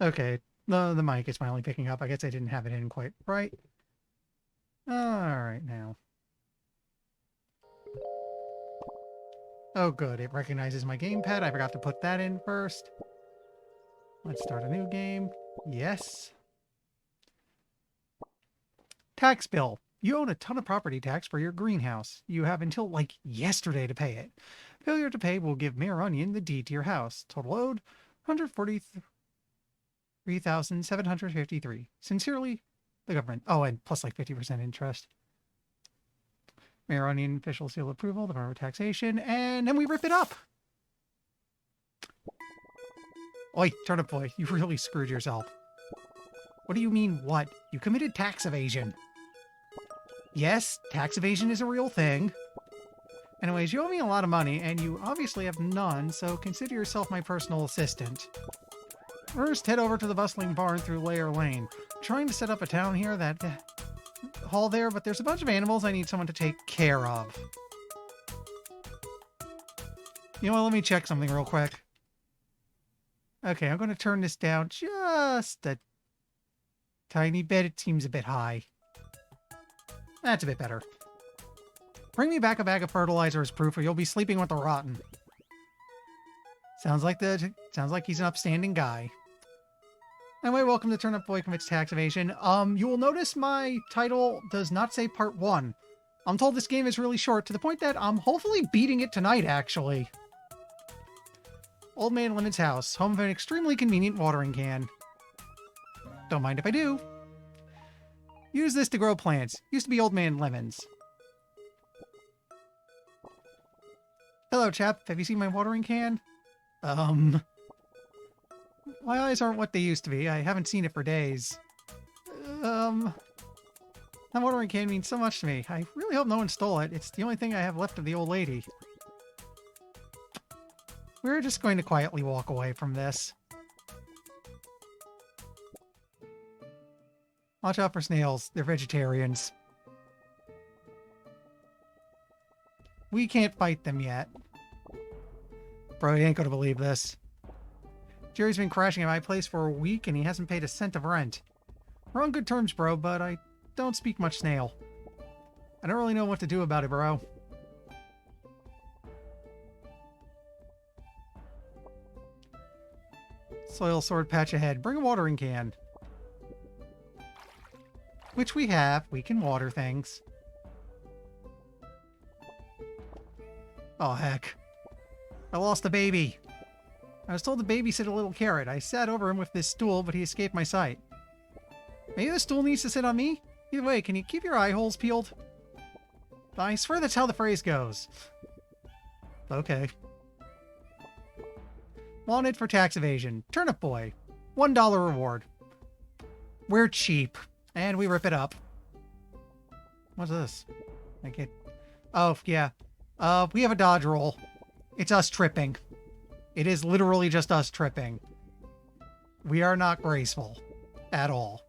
Okay, the mic is finally picking up. I guess I didn't have it in quite right. Alright now. Oh good, it recognizes my gamepad. I forgot to put that in first. Let's start a new game. Yes. Tax bill. You own a ton of property tax for your greenhouse. You have until, like, yesterday to pay it. Failure to pay will give Mayor Onion the deed to your house. Total owed, 143,753. Sincerely, the government. Oh, and plus like 50% interest. Mayor Onion official seal approval, Department of Taxation, and then we rip it up. Oi, turnip boy, you really screwed yourself. What do you mean, what? You committed tax evasion. Yes, tax evasion is a real thing. Anyways, you owe me a lot of money, and you obviously have none, so consider yourself my personal assistant. First, head over to the bustling barn through Layer Lane. I'm trying to set up a town here that... hall there, but there's a bunch of animals I need someone to take care of. You know what, let me check something real quick. Okay, I'm going to turn this down just a tiny bit. It seems a bit high. That's a bit better. Bring me back a bag of fertilizer as proof or you'll be sleeping with the rotten. Sounds like he's an upstanding guy. Anyway, welcome to Turnip Boy Commits Tax Evasion. You will notice my title does not say Part 1. I'm told this game is really short, to the point that I'm hopefully beating it tonight, actually. Old Man Lemon's house, home of an extremely convenient watering can. Don't mind if I do. Use this to grow plants. Used to be Old Man Lemon's. Hello, chap. Have you seen my watering can? My eyes aren't what they used to be. I haven't seen it for days. That watering can means so much to me. I really hope no one stole it. It's the only thing I have left of the old lady. We're just going to quietly walk away from this. Watch out for snails. They're vegetarians. We can't fight them yet. Bro, you ain't gonna believe this. Jerry's been crashing at my place for a week and he hasn't paid a cent of rent. We're on good terms, bro, but I don't speak much snail. I don't really know what to do about it, bro. Soil sword patch ahead. Bring a watering can. Which we have. We can water things. Oh, heck. I lost the baby. I was told to babysit a little carrot. I sat over him with this stool, but he escaped my sight. Maybe the stool needs to sit on me? Either way, can you keep your eye holes peeled? I swear that's how the phrase goes. Okay. Wanted for tax evasion. Turnip boy. $1 reward. We're cheap. And we rip it up. What's this? I get... Oh, yeah. We have a dodge roll. It's us tripping. It is literally just us tripping. We are not graceful. At all.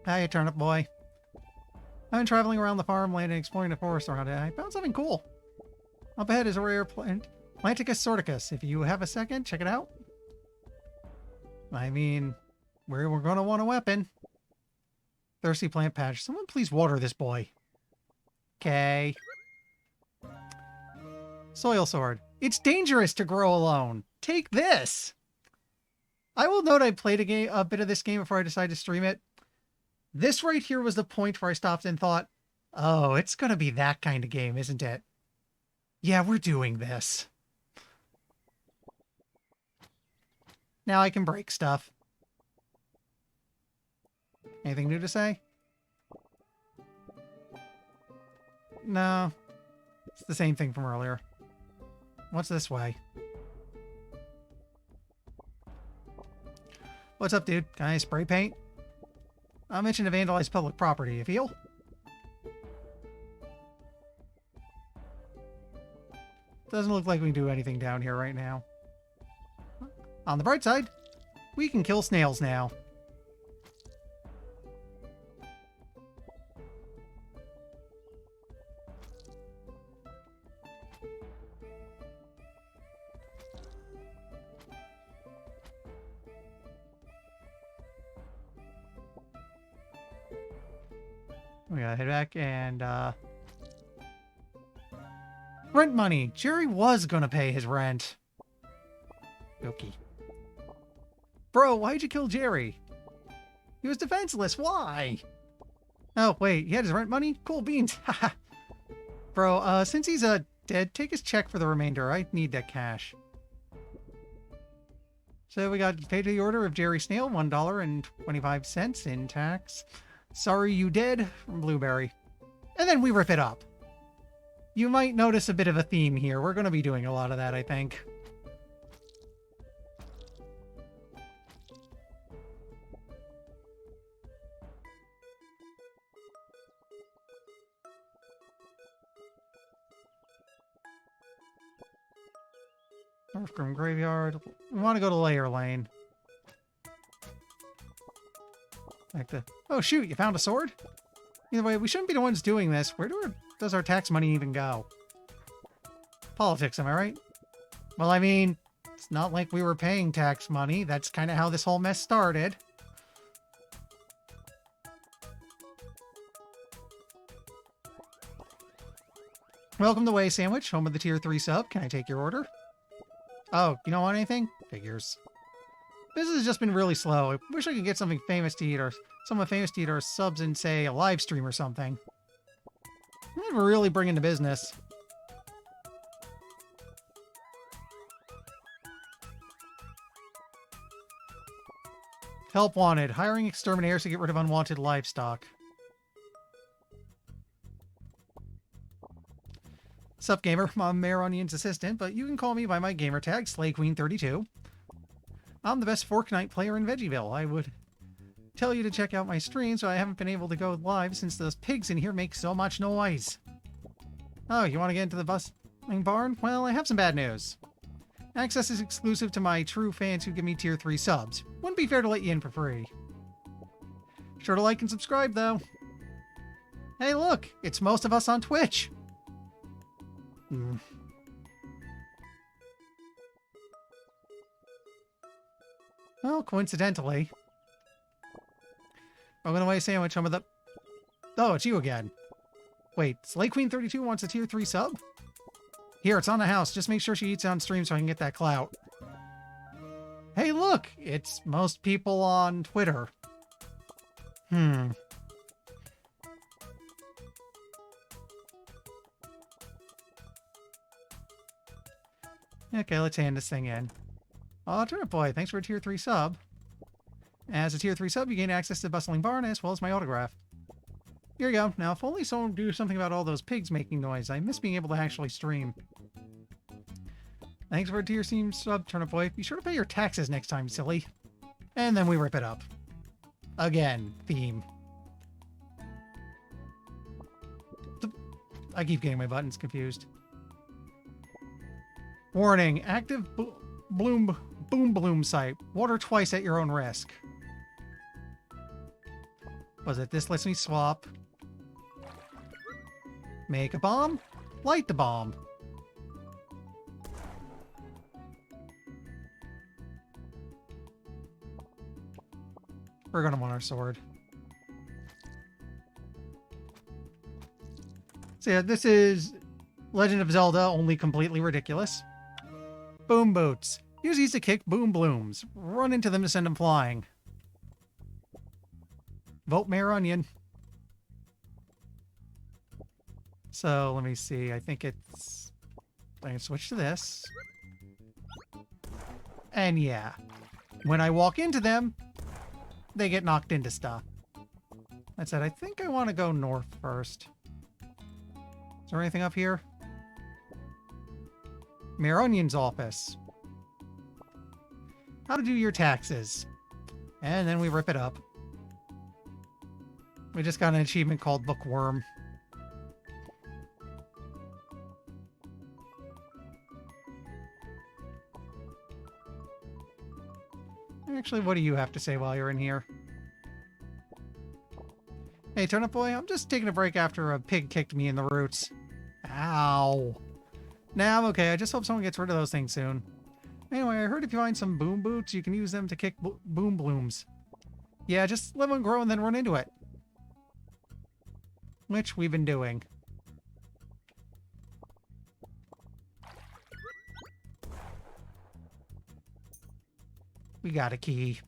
Hiya, turnip boy. I've been traveling around the farmland and exploring the forest around it. I found something cool. Up ahead is a rare plant, Planticus sorticus. If you have a second, check it out. I mean, we're going to want a weapon. Thirsty plant patch. Someone please water this boy. Okay. Soil sword. It's dangerous to grow alone. Take this. I will note I played a bit of this game before I decided to stream it. This right here was the point where I stopped and thought, oh, it's going to be that kind of game, isn't it? Yeah, we're doing this. Now I can break stuff. Anything new to say? No. It's the same thing from earlier. What's this way? What's up, dude? Can I spray paint? I'll mention to vandalize public property. You feel? Doesn't look like we can do anything down here right now. On the bright side, we can kill snails now. We gotta head back and, rent money. Jerry was gonna pay his rent. Okay. Bro, why'd you kill Jerry? He was defenseless. Why? Oh, wait. He had his rent money? Cool beans. Haha. Bro, since he's, dead, take his check for the remainder. I need that cash. So we got paid the order of Jerry Snail, $1.25 in tax. Sorry you dead from Blueberry. And then we rip it up. You might notice a bit of a theme here. We're going to be doing a lot of that, I think. Northgrim Graveyard. We want to go to Layer Lane. Like the... Oh, shoot, you found a sword? Either way, we shouldn't be the ones doing this. Where does our tax money even go? Politics, am I right? Well, I mean, it's not like we were paying tax money. That's kind of how this whole mess started. Welcome to Way Sandwich, home of the Tier 3 sub. Can I take your order? Oh, you don't want anything? Figures. Business has just been really slow. I wish I could get something famous to eat or someone famous to eat or subs in, say, a live stream or something. We're really bringing the business. Help wanted. Hiring exterminators to get rid of unwanted livestock. Sup, gamer? I'm Mayor Onion's assistant, but you can call me by my gamer tag, SlayQueen32. I'm the best Fortnite player in Veggieville. I would tell you to check out my stream, so I haven't been able to go live since those pigs in here make so much noise. Oh, you want to get into the bustling barn? Well, I have some bad news. Access is exclusive to my true fans who give me tier 3 subs. Wouldn't be fair to let you in for free. Sure to like and subscribe, though. Hey, look! It's most of us on Twitch! Well, coincidentally, I'm going away sandwich some of the... Oh, it's you again. Wait, SlayQueen32 wants a tier 3 sub? Here, it's on the house. Just make sure she eats on stream so I can get that clout. Hey, look! It's most people on Twitter. Okay, let's hand this thing in. Oh, Turnip Boy, thanks for a tier 3 sub. As a tier 3 sub, you gain access to the bustling barn as well as my autograph. Here you go. Now, if only someone would do something about all those pigs making noise. I miss being able to actually stream. Thanks for a tier team sub, Turnip Boy. Be sure to pay your taxes next time, silly. And then we rip it up. Again, theme. I keep getting my buttons confused. Warning, active boom bloom site. Water twice at your own risk. Was it this lets me swap? Make a bomb? Light the bomb. We're gonna want our sword. So yeah, this is Legend of Zelda, only completely ridiculous. Boom boots. Use these to kick boom blooms. Run into them to send them flying. Vote Mayor Onion. So let me see. I think it's... I can switch to this. And yeah. When I walk into them, they get knocked into stuff. That said, I think I want to go north first. Is there anything up here? Mayor Onion's office. How to do your taxes. And then we rip it up. We just got an achievement called Bookworm. Actually, what do you have to say while you're in here? Hey, Turnip Boy, I'm just taking a break after a pig kicked me in the roots. Ow. Nah, I'm okay. I just hope someone gets rid of those things soon. Anyway, I heard if you find some boom boots, you can use them to kick boom blooms. Yeah, just let one grow and then run into it. Which we've been doing. We got a key.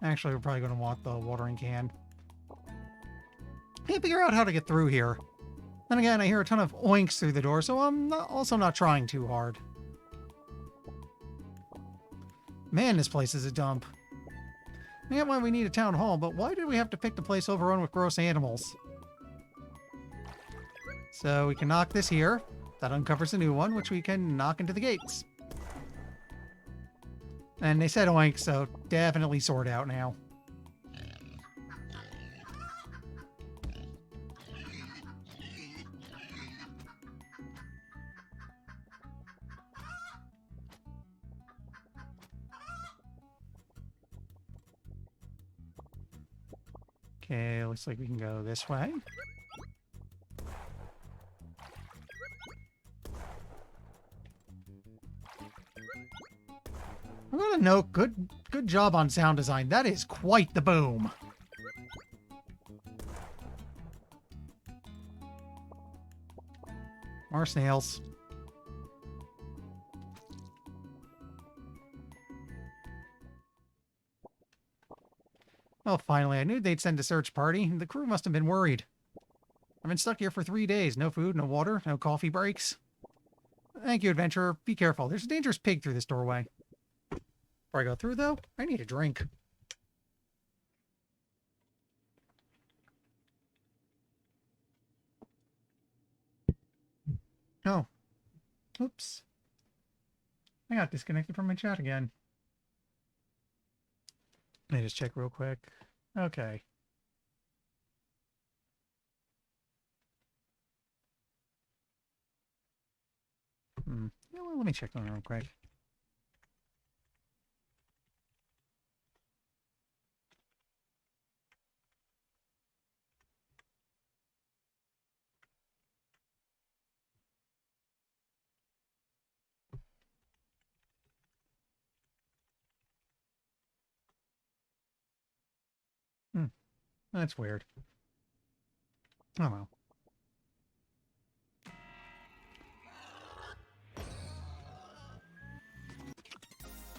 Actually, we're probably going to want the watering can. Can't figure out how to get through here. Then again, I hear a ton of oinks through the door, so I'm also not trying too hard. Man, this place is a dump. I get why we need a town hall, but why did we have to pick the place overrun with gross animals? So we can knock this here. That uncovers a new one, which we can knock into the gates. And they said oink, so definitely sword out now. Okay, looks like we can go this way. I'm gonna note, good job on sound design. That is quite the boom. More snails. Oh, finally. I knew they'd send a search party. The crew must have been worried. I've been stuck here for 3 days. No food, no water, no coffee breaks. Thank you, adventurer. Be careful. There's a dangerous pig through this doorway. Before I go through, though, I need a drink. Oh. Oops. I got disconnected from my chat again. Let me just check real quick. Okay. Yeah, well, let me check on it real quick. That's weird. Oh well.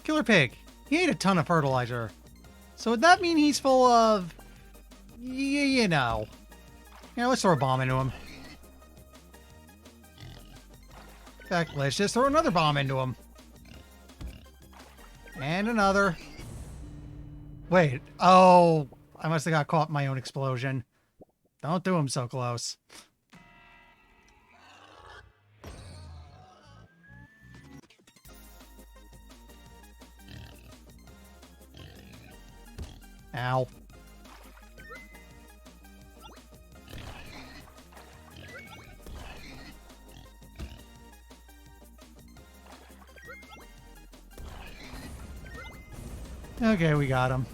Killer pig. He ate a ton of fertilizer. So would that mean he's full of... you know. Yeah, let's throw a bomb into him. In fact, let's just throw another bomb into him. And another. Wait. Oh, I must have got caught in my own explosion. Don't do him so close. Ow. Okay, we got him.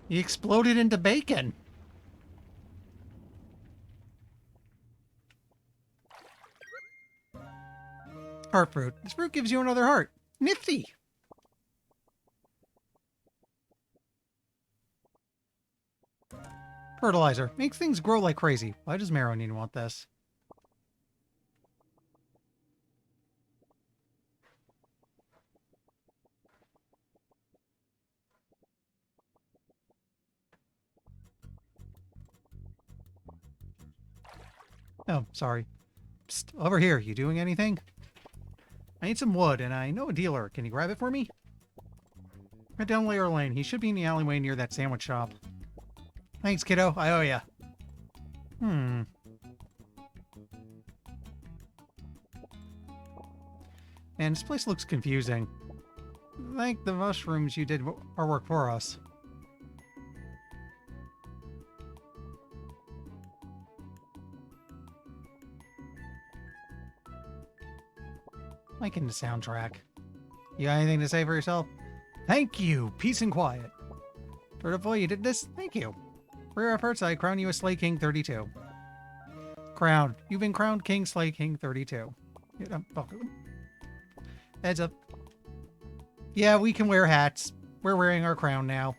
He exploded into bacon. Heart fruit. This fruit gives you another heart. Nifty. Fertilizer. Makes things grow like crazy. Why does Marrow want this? Oh, sorry. Psst, over here. You doing anything? I need some wood, and I know a dealer. Can you grab it for me? Right down Layer Lane. He should be in the alleyway near that sandwich shop. Thanks, kiddo. I owe ya. Man, this place looks confusing. Thank the mushrooms you did our work for us. Liking the soundtrack. You got anything to say for yourself? Thank you. Peace and quiet. Turnip boy, you did this? Thank you. For your efforts, I crown you a Slay King 32. Crowned. You've been crowned King Slay King 32. Heads up. Yeah, we can wear hats. We're wearing our crown now.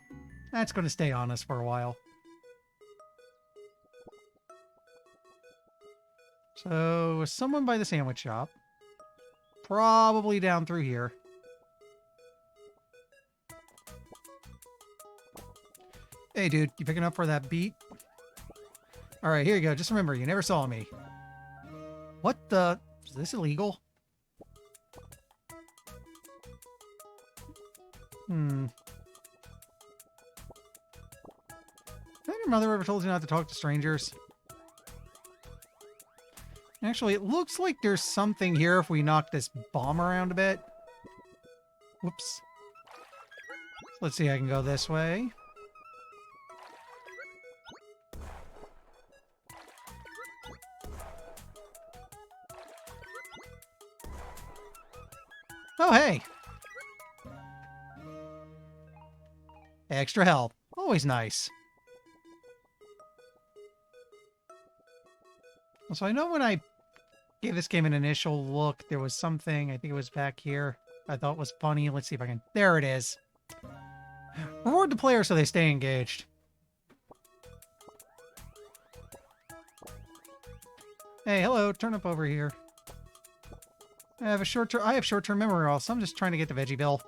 That's going to stay on us for a while. So, someone by the sandwich shop. Probably down through here. Hey, dude, you picking up for that beat? Alright, here you go. Just remember, you never saw me. What the... Is this illegal? Did your mother ever told you not to talk to strangers? Actually, it looks like there's something here if we knock this bomb around a bit. Whoops. Let's see, I can go this way. Oh, hey! Extra health. Always nice. So I know when I gave this game an initial look, there was something, I think it was back here, I thought was funny. Let's see if I can... There it is. Reward the player so they stay engaged. Hey, hello, turnip over here. I have short-term memory loss, so I'm just trying to get the veggie bill.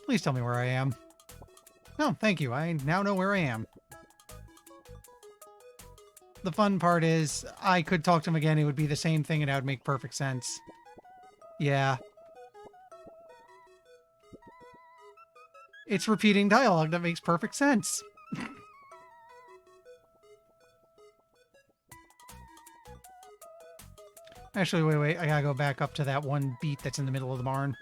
Please tell me where I am. Oh, thank you. I now know where I am. The fun part is, I could talk to him again, it would be the same thing and that would make perfect sense. Yeah. It's repeating dialogue that makes perfect sense. Actually, wait. I gotta go back up to that one beat that's in the middle of the barn.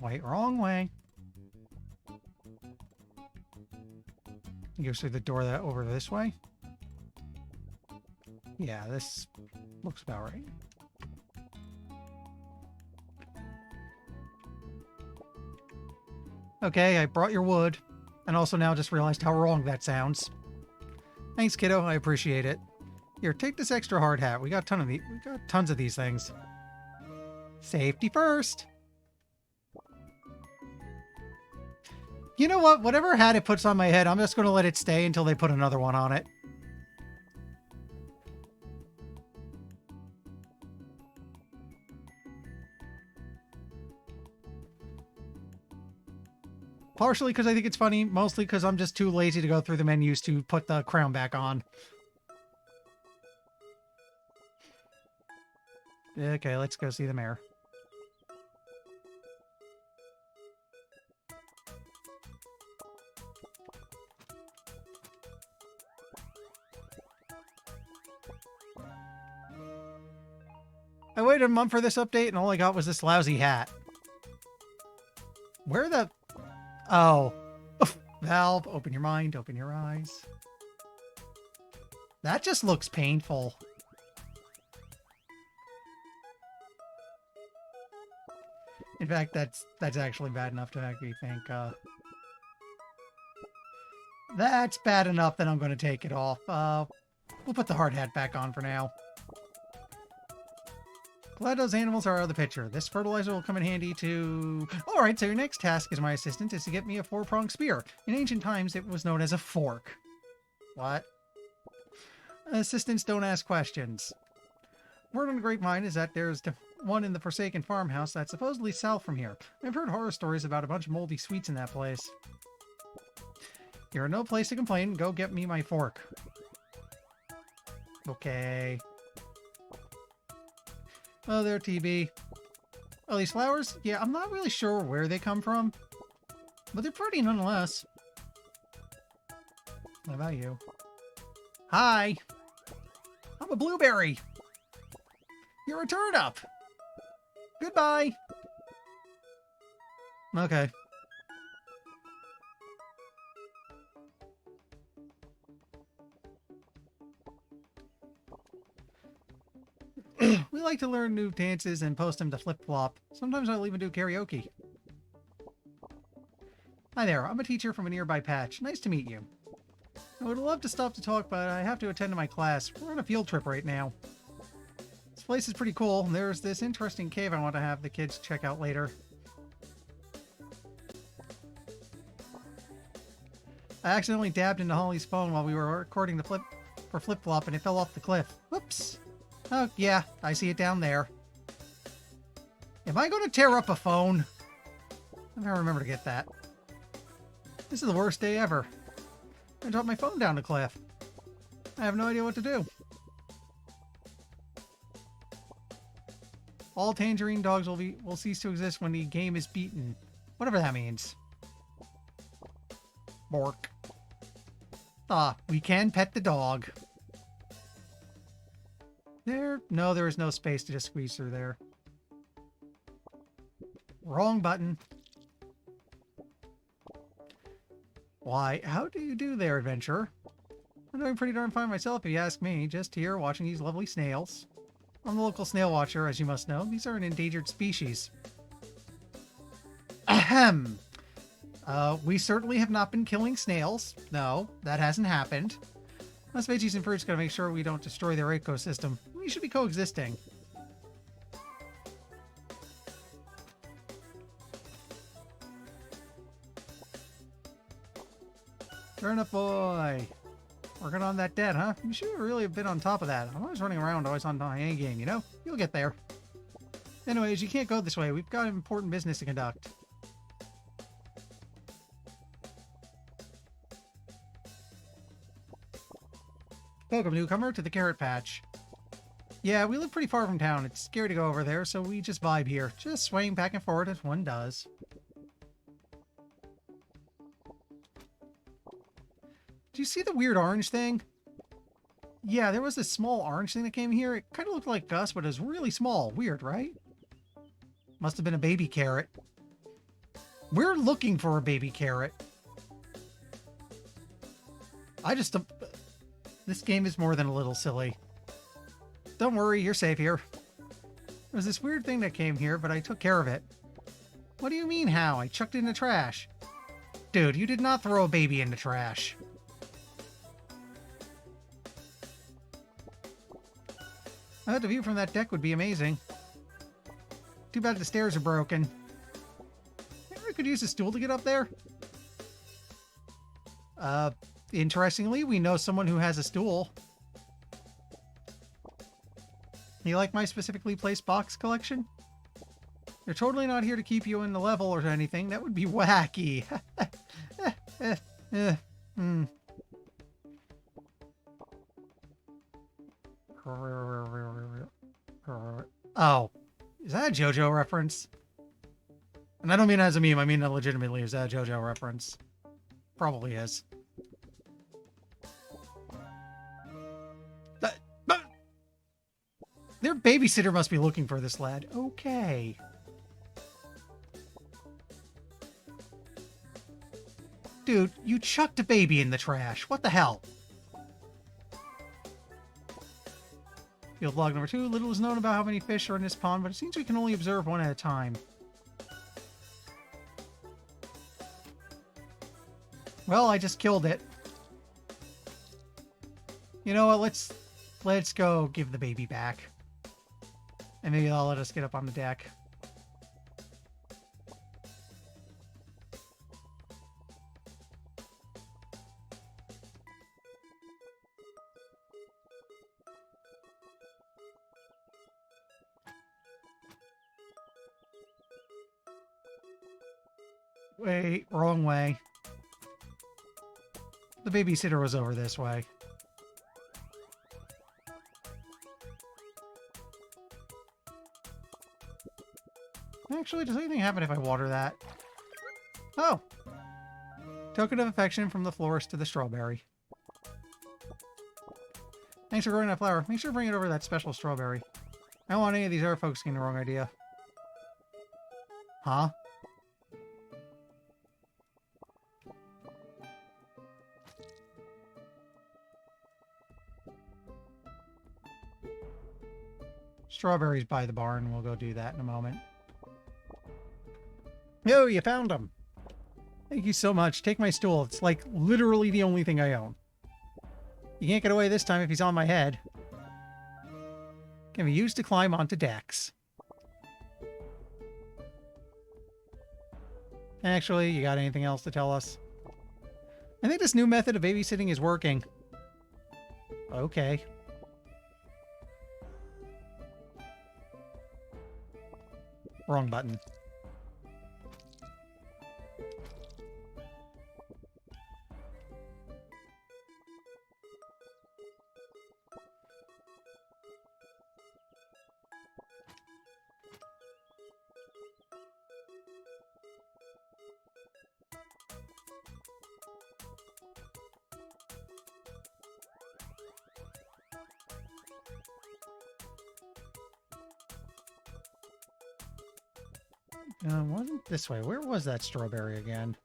Wait, wrong way. It goes through the door that over this way. Yeah, this looks about right. Okay, I brought your wood. And also now just realized how wrong that sounds. Thanks, kiddo. I appreciate it. Here, take this extra hard hat. We got tons of these things. Safety first. You know what? Whatever hat it puts on my head, I'm just going to let it stay until they put another one on it. Partially because I think it's funny, mostly because I'm just too lazy to go through the menus to put the crown back on. Okay, let's go see the mayor. I waited a month for this update and all I got was this lousy hat. Where the... Oh. Valve, open your mind, open your eyes. That just looks painful. In fact, that's actually bad enough to actually think, that's bad enough that I'm going to take it off. We'll put the hard hat back on for now. Glad those animals are out of the picture. This fertilizer will come in handy to... Alright, so your next task as my assistant is to get me a 4-pronged spear. In ancient times, it was known as a fork. What? Assistants don't ask questions. Word on the grapevine is that there's one in the Forsaken farmhouse that's supposedly south from here. I've heard horror stories about a bunch of moldy sweets in that place. You're no place to complain. Go get me my fork. Okay. Oh, there, TB. Oh, these flowers? Yeah, I'm not really sure where they come from. But they're pretty nonetheless. What about you? Hi! I'm a blueberry! You're a turnip! Goodbye! Okay. We like to learn new dances and post them to Flip-Flop. Sometimes I'll even do karaoke. Hi there, I'm a teacher from a nearby patch. Nice to meet you. I would love to stop to talk, but I have to attend to my class. We're on a field trip right now. This place is pretty cool. There's this interesting cave I want to have the kids check out later. I accidentally dabbed into Holly's phone while we were recording the Flip-Flop and it fell off the cliff. Whoops. Oh, yeah, I see it down there. Am I going to tear up a phone? I never remember to get that. This is the worst day ever. I dropped my phone down the cliff. I have no idea what to do. All tangerine dogs will cease to exist when the game is beaten. Whatever that means. Bork. Ah, we can pet the dog. No, there is no space to just squeeze through there. Wrong button. Why, how do you do there, adventurer? I'm doing pretty darn fine myself, if you ask me. Just here, watching these lovely snails. I'm the local snail watcher, as you must know. These are an endangered species. Ahem! We certainly have not been killing snails. No, that hasn't happened. Us veggies and fruits gotta make sure we don't destroy their ecosystem. We should be coexisting. Turnip boy. Working on that debt, huh? You should really have been on top of that. I'm always running around, always on my A game, you know? You'll get there. Anyways, you can't go this way. We've got important business to conduct. Welcome, newcomer, to the Carrot Patch. Yeah, we live pretty far from town. It's scary to go over there, so we just vibe here. Just swaying back and forth as one does. Do you see the weird orange thing? Yeah, there was this small orange thing that came here. It kind of looked like Gus, but it was really small. Weird, right? Must have been a baby carrot. We're looking for a baby carrot. This game is more than a little silly. Don't worry, you're safe here. There was this weird thing that came here, but I took care of it. What do you mean, how? I chucked it in the trash. Dude, you did not throw a baby in the trash. I thought the view from that deck would be amazing. Too bad the stairs are broken. Maybe I could use a stool to get up there? Interestingly, we know someone who has a stool. You like my specifically placed box collection? They're totally not here to keep you in the level or anything. That would be wacky. Oh, is that a JoJo reference? And I don't mean as a meme, I mean legitimately, is that a JoJo reference? Probably is. Their babysitter must be looking for this lad. Okay. Dude, you chucked a baby in the trash. What the hell? Field log number 2. Little is known about how many fish are in this pond, but it seems we can only observe one at a time. Well, I just killed it. You know what? Let's go give the baby back. And maybe they'll let us get up on the deck. Wait, wrong way. The babysitter was over this way. Actually, does anything happen if I water that? Oh! Token of affection from the florist to the strawberry. Thanks for growing that flower. Make sure to bring it over that special strawberry. I don't want any of these other folks getting the wrong idea. Huh? Strawberries by the barn. We'll go do that in a moment. Oh, you found them. Thank you so much. Take my stool. It's like literally the only thing I own. You can't get away this time if he's on my head. Can be used to climb onto decks. Actually, you got anything else to tell us? I think this new method of babysitting is working. Okay. Wrong button. Wasn't this way. Where was that strawberry again?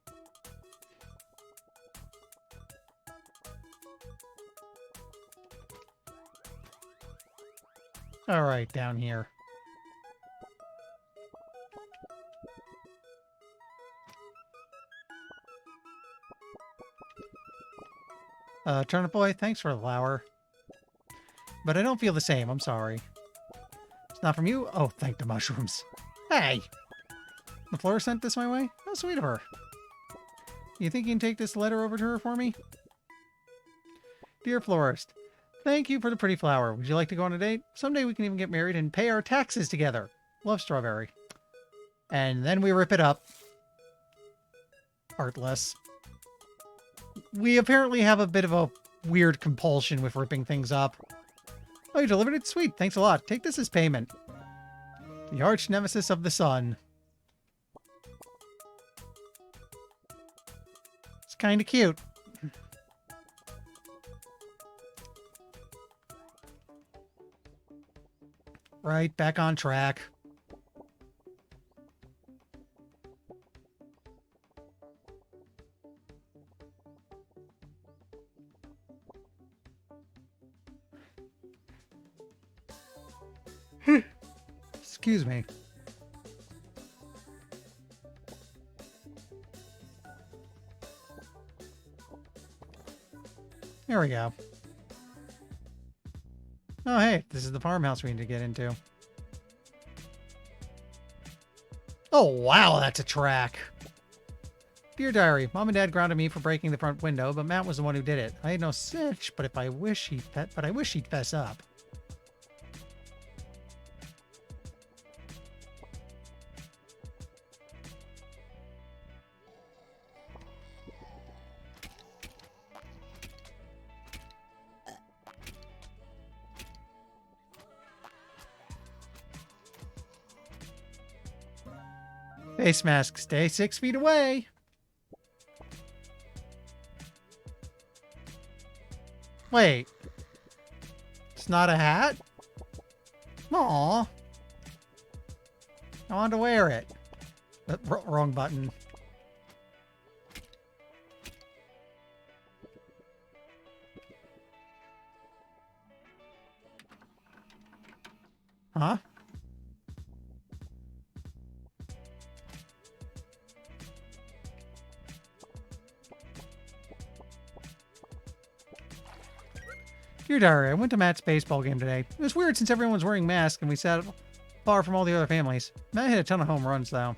All right, down here. Turnip boy, thanks for the flower. But I don't feel the same, I'm sorry. It's not from you? Oh, thank the mushrooms. Hey! The florist sent this my way? How sweet of her. You think you can take this letter over to her for me? Dear florist, thank you for the pretty flower. Would you like to go on a date? Someday we can even get married and pay our taxes together. Love, Strawberry. And then we rip it up. Artless. We apparently have a bit of a weird compulsion with ripping things up. Oh, you delivered it? Sweet. Thanks a lot. Take this as payment. The arch nemesis of the sun. It's kind of cute. Right, back on track. Excuse me. There we go. Oh, hey, this is the farmhouse we need to get into. Oh, wow, that's a track. Dear Diary, Mom and Dad grounded me for breaking the front window, but Matt was the one who did it. I had no snitch, but I wish he'd fess up. Face mask, stay 6 feet away. Wait. It's not a hat? Aw. I wanted to wear it. Wrong button. Huh? Dear Diary, I went to Matt's baseball game today. It was weird since everyone was wearing masks and we sat far from all the other families. Matt hit a ton of home runs, though.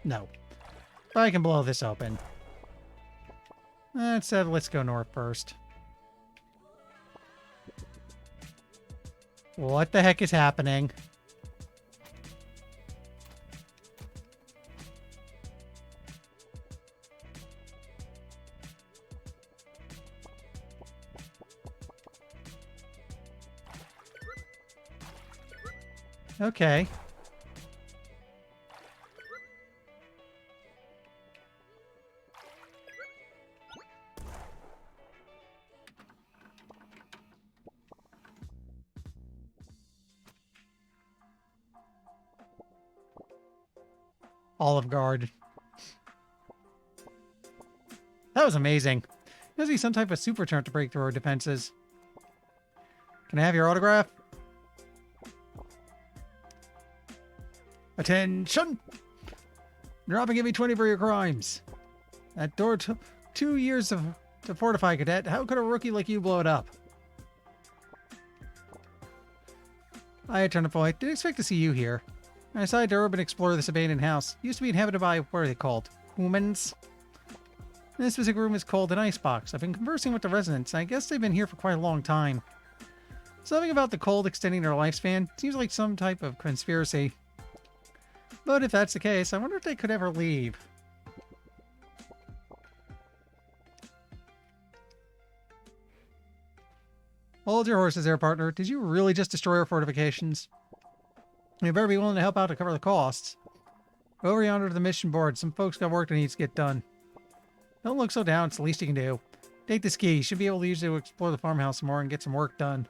No. But I can blow this open. That said, let's go north first. What the heck is happening? Okay. Olive Guard. That was amazing. There must be some type of super turn to break through our defenses. Can I have your autograph? Attention! Drop and give me 20 for your crimes. That door took 2 years to fortify, Cadet. How could a rookie like you blow it up? I turnip boy. Didn't expect to see you here. I decided to urban explore this abandoned house. It used to be inhabited by, what are they called? Humans? This specific room is called an icebox. I've been conversing with the residents, and I guess they've been here for quite a long time. Something about the cold extending their lifespan seems like some type of conspiracy. But if that's the case, I wonder if they could ever leave. Hold your horses there, partner. Did you really just destroy our fortifications? You better be willing to help out to cover the costs. Over yonder to the mission board. Some folks got work that needs to get done. Don't look so down. It's the least you can do. Take this key. You should be able to use it to explore the farmhouse some more and get some work done.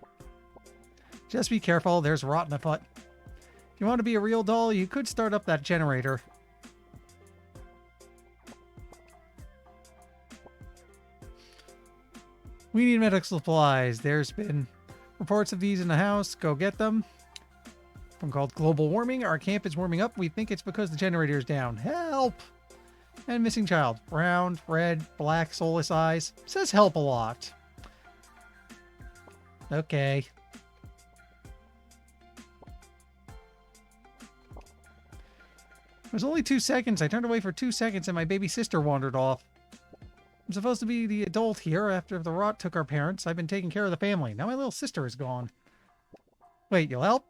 Just be careful. There's rot in the foot. If you want to be a real doll, you could start up that generator. We need medical supplies. There's been reports of these in the house. Go get them. From called global warming. Our camp is warming up. We think it's because the generator is down. Help! And missing child. Brown, red, black, soulless eyes. Says help a lot. Okay. It was only 2 seconds. I turned away for 2 seconds and my baby sister wandered off. I'm supposed to be the adult here. After the rot took our parents, I've been taking care of the family. Now my little sister is gone. Wait, you'll help?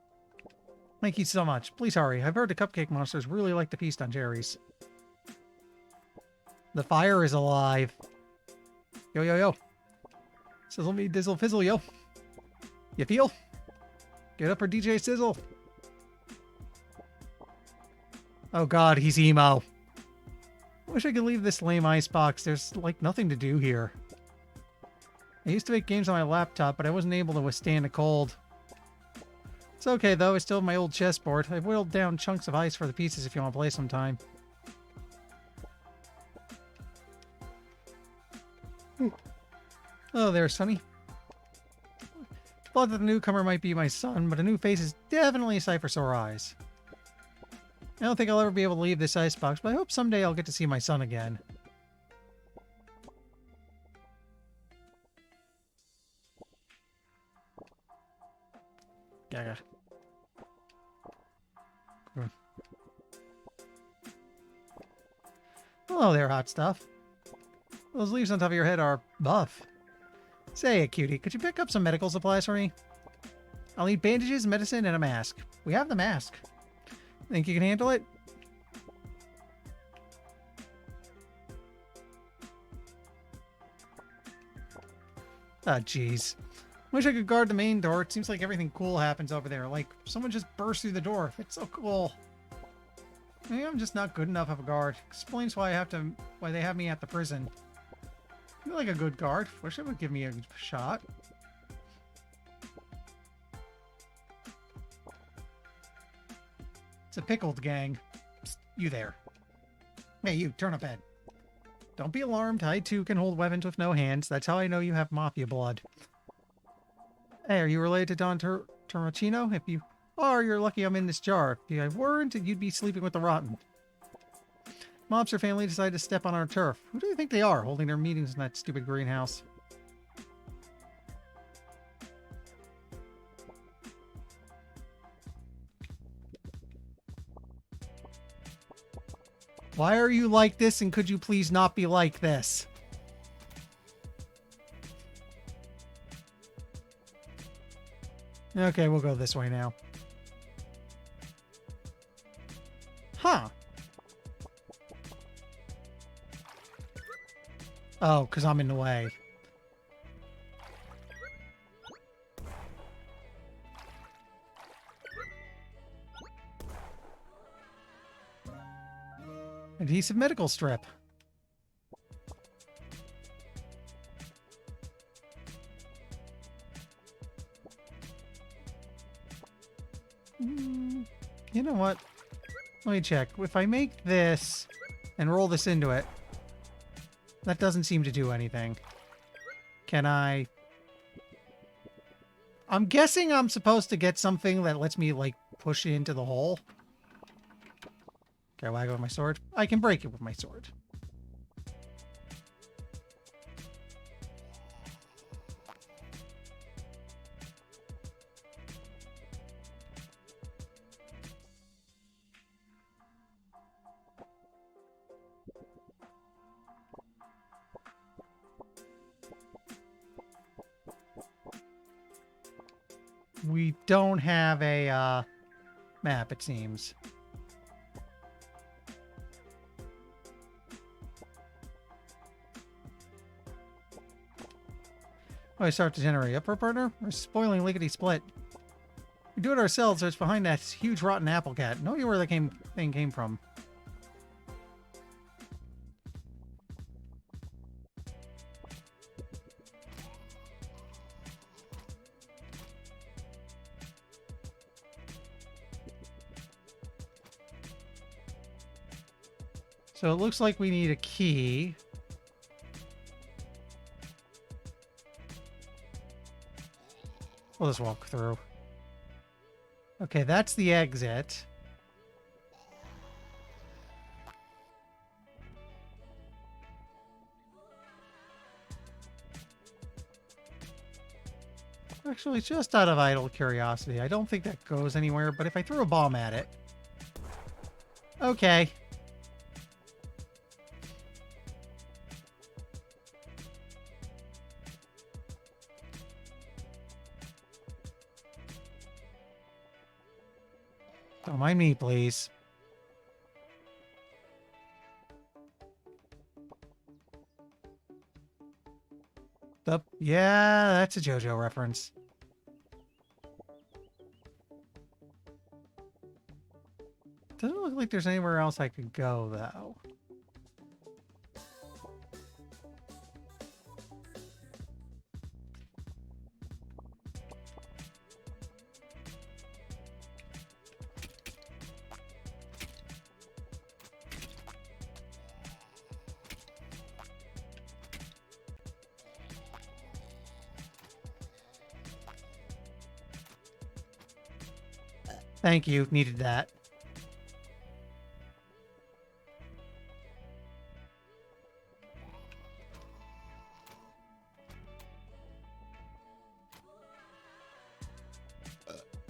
Thank you so much. Please hurry. I've heard the cupcake monsters really like to feast on cherries. The fire is alive. Yo, yo, yo. Sizzle me, dizzle, fizzle, yo. You feel? Get up for DJ Sizzle. Oh god, he's emo. I wish I could leave this lame icebox. There's, like, nothing to do here. I used to make games on my laptop, but I wasn't able to withstand the cold. It's okay, though. I still have my old chessboard. I've whittled down chunks of ice for the pieces if you want to play sometime. Hello there, Sonny. Thought that the newcomer might be my son, but a new face is definitely a sight for sore eyes. I don't think I'll ever be able to leave this icebox, but I hope someday I'll get to see my son again. Gaga. Hello there, hot stuff. Those leaves on top of your head are buff. Say, cutie, could you pick up some medical supplies for me? I'll need bandages, medicine, and a mask. We have the mask. Think you can handle it? Ah, jeez. Wish I could guard the main door. It seems like everything cool happens over there. Like, someone just burst through the door. It's so cool. Maybe I'm just not good enough of a guard. Explains why they have me at the prison. You're like a good guard. Wish it would give me a shot. It's a pickled gang. Psst, you there. Hey, you, turnip head. Don't be alarmed. I, too, can hold weapons with no hands. That's how I know you have mafia blood. Hey, are you related to Don Terracino? If you are, you're lucky I'm in this jar. If you weren't, you'd be sleeping with the rotten. Mobster family decided to step on our turf. Who do you think they are, holding their meetings in that stupid greenhouse? Why are you like this, and could you please not be like this? Okay, we'll go this way now. Huh. Oh, because I'm in the way. Adhesive medical strip. You know what? Let me check. If I make this and roll this into it, that doesn't seem to do anything. Can I? I'm guessing I'm supposed to get something that lets me, like, push it into the hole. Okay, whack it with my sword. I can break it with my sword. We don't have a map, it seems. Oh, I start to generate up for a partner? We're spoiling lickety-split. We do it ourselves, so it's behind that huge rotten apple cat. No idea where that thing came from. So it looks like we need a key. We'll just walk through. Okay, that's the exit. Actually, just out of idle curiosity, I don't think that goes anywhere, but if I throw a bomb at it... Okay. Don't mind me, please. Yeah, that's a JoJo reference. Doesn't look like there's anywhere else I could go, though. Thank you. Needed that.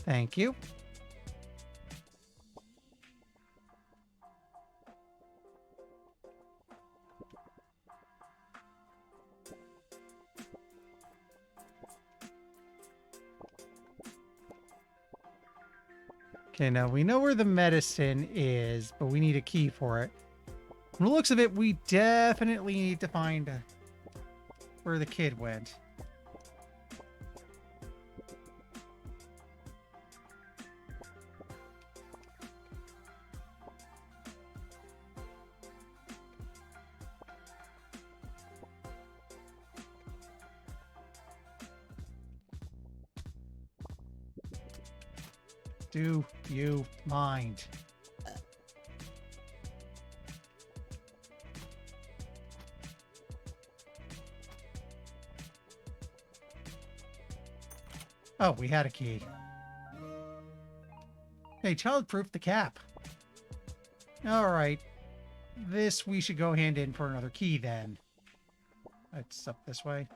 Thank you. Okay, now we know where the medicine is, but we need a key for it. From the looks of it, we definitely need to find where the kid went. Do you mind? Oh, we had a key. Hey, childproof the cap. Alright. This we should go hand in for another key then. It's up this way.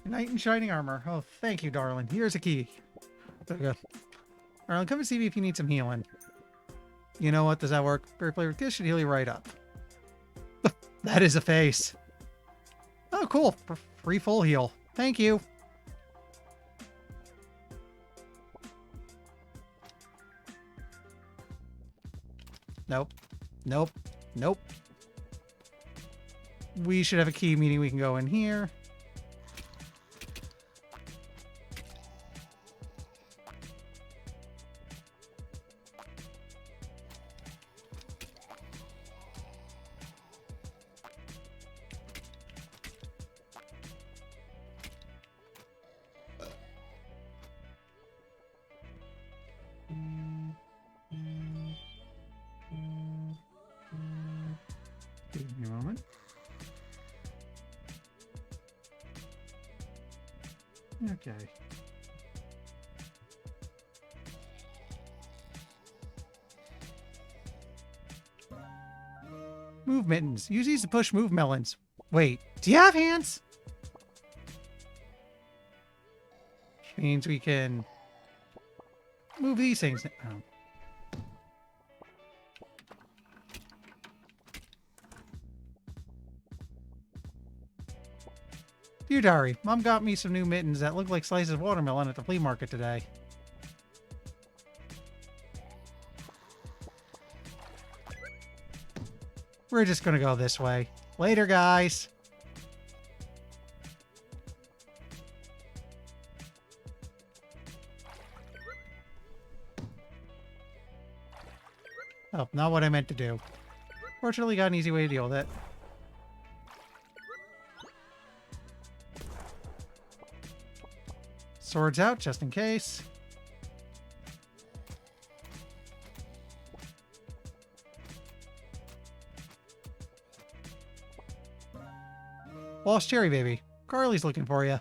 Knight in shining armor. Oh, thank you, darling. Here's a key. There you go. Darling, come and see me if you need some healing. You know what? Does that work? Berry flavored kiss should heal you right up. That is a face. Oh, cool. Free full heal. Thank you. Nope. Nope. Nope. We should have a key, meaning we can go in here. Give me a moment. Okay. Move mittens. Use these to push move melons. Wait, do you have hands? Means we can move these things. Oh. Dear Diary, Mom got me some new mittens that look like slices of watermelon at the flea market today. We're just gonna go this way. Later, guys. Oh, not what I meant to do. Fortunately, got an easy way to deal with it. Swords out, just in case. Lost cherry, baby. Carly's looking for you.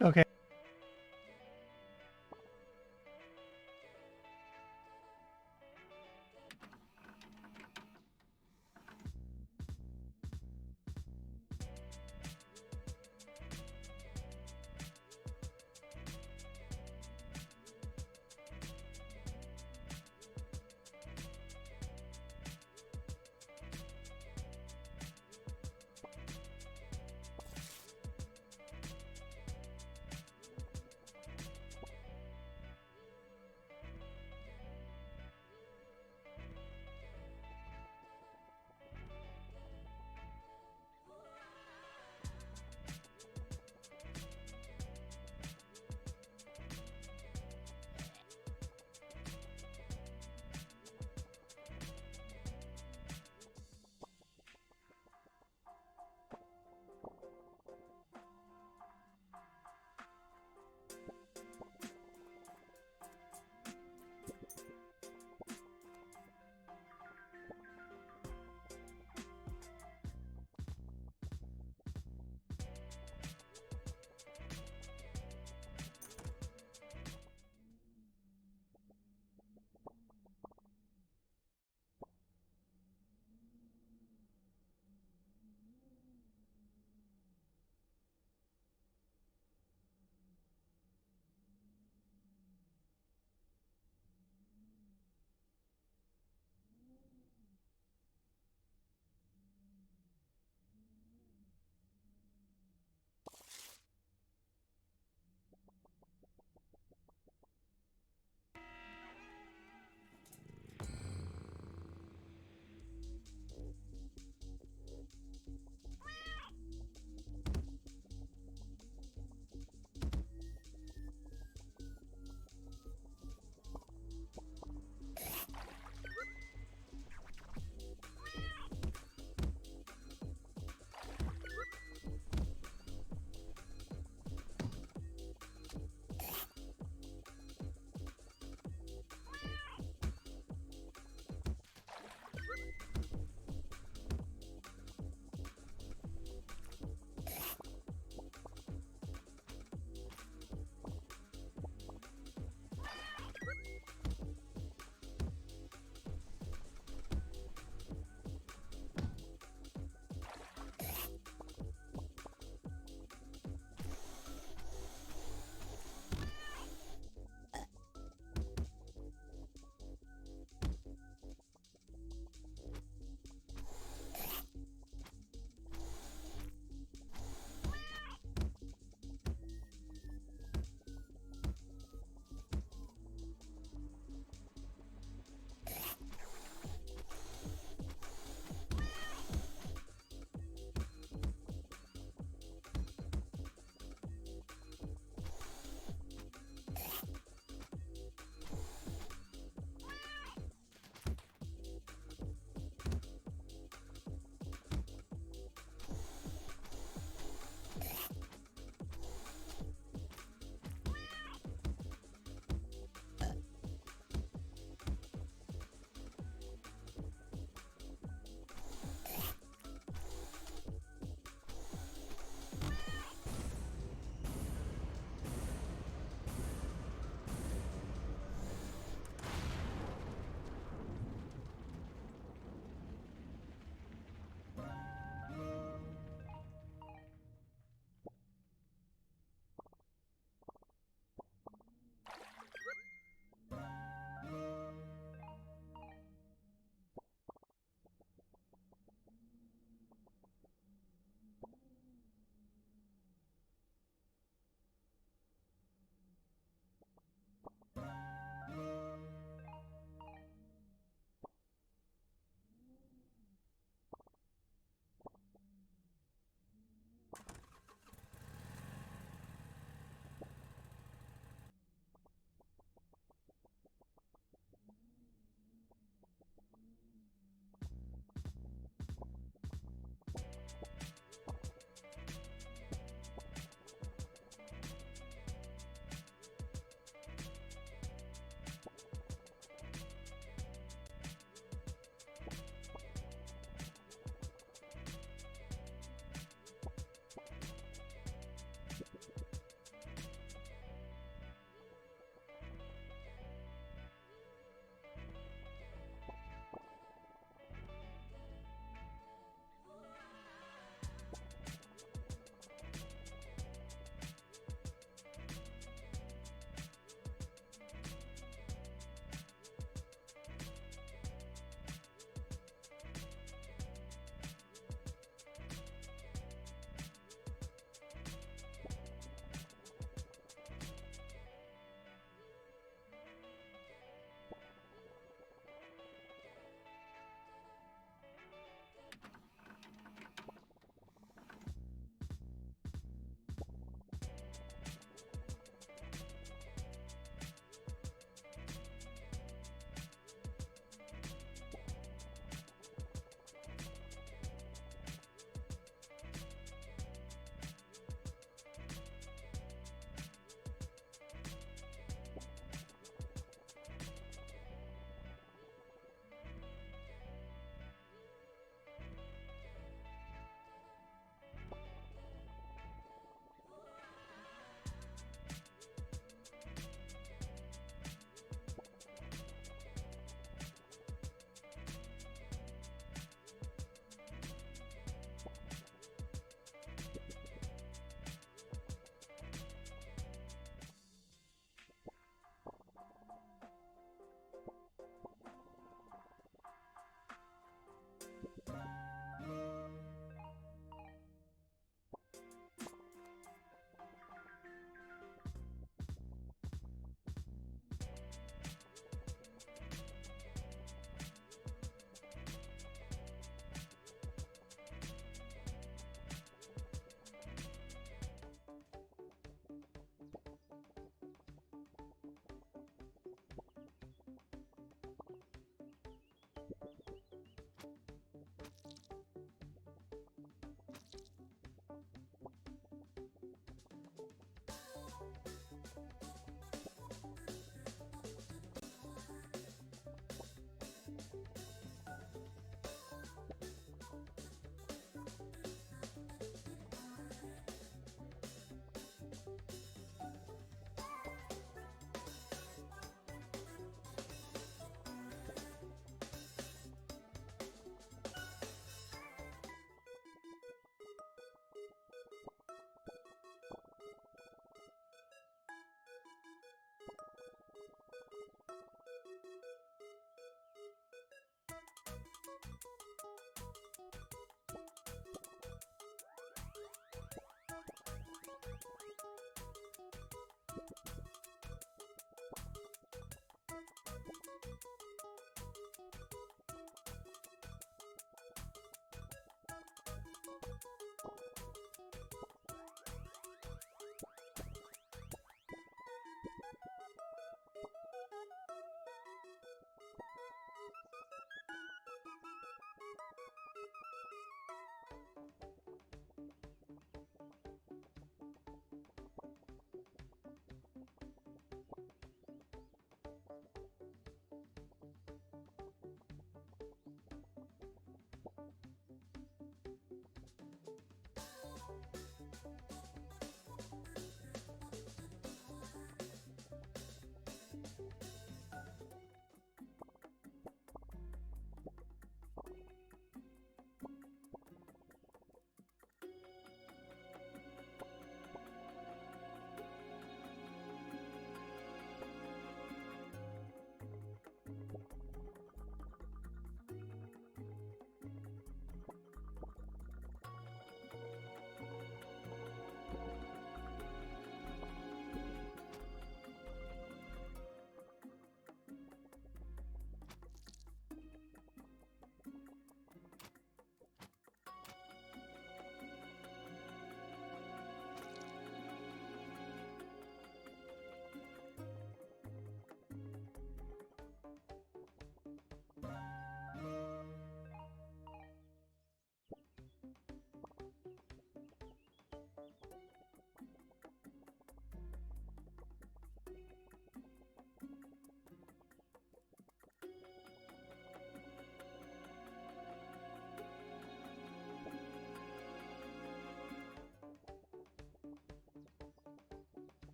Okay.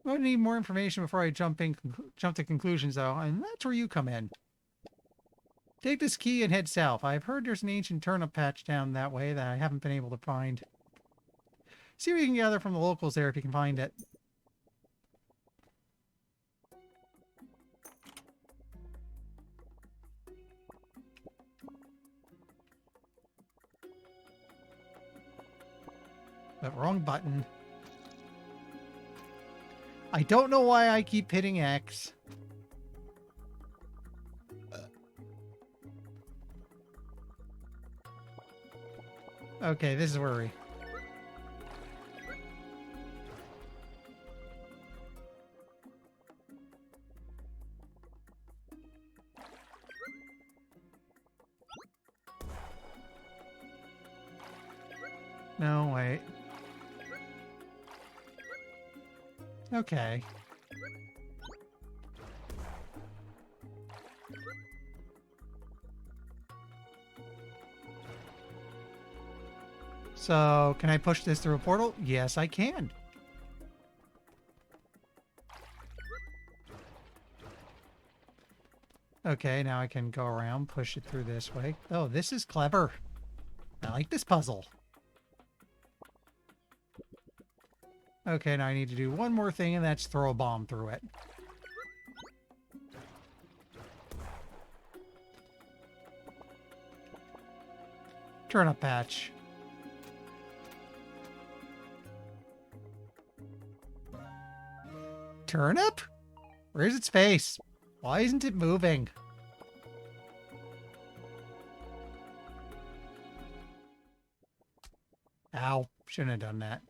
I'm going to need more information before I jump to conclusions, though, and that's where you come in. Take this key and head south. I've heard there's an ancient turnip patch down that way that I haven't been able to find. See what you can gather from the locals there if you can find it. But wrong button. I don't know why I keep hitting X. Okay, this is where we... No, wait. Okay. So, can I push this through a portal? Yes, I can. Okay, now I can go around, push it through this way. Oh, this is clever. I like this puzzle. Okay, now I need to do one more thing, and that's throw a bomb through it. Turnip patch. Turnip? Where's its face? Why isn't it moving? Ow. Shouldn't have done that.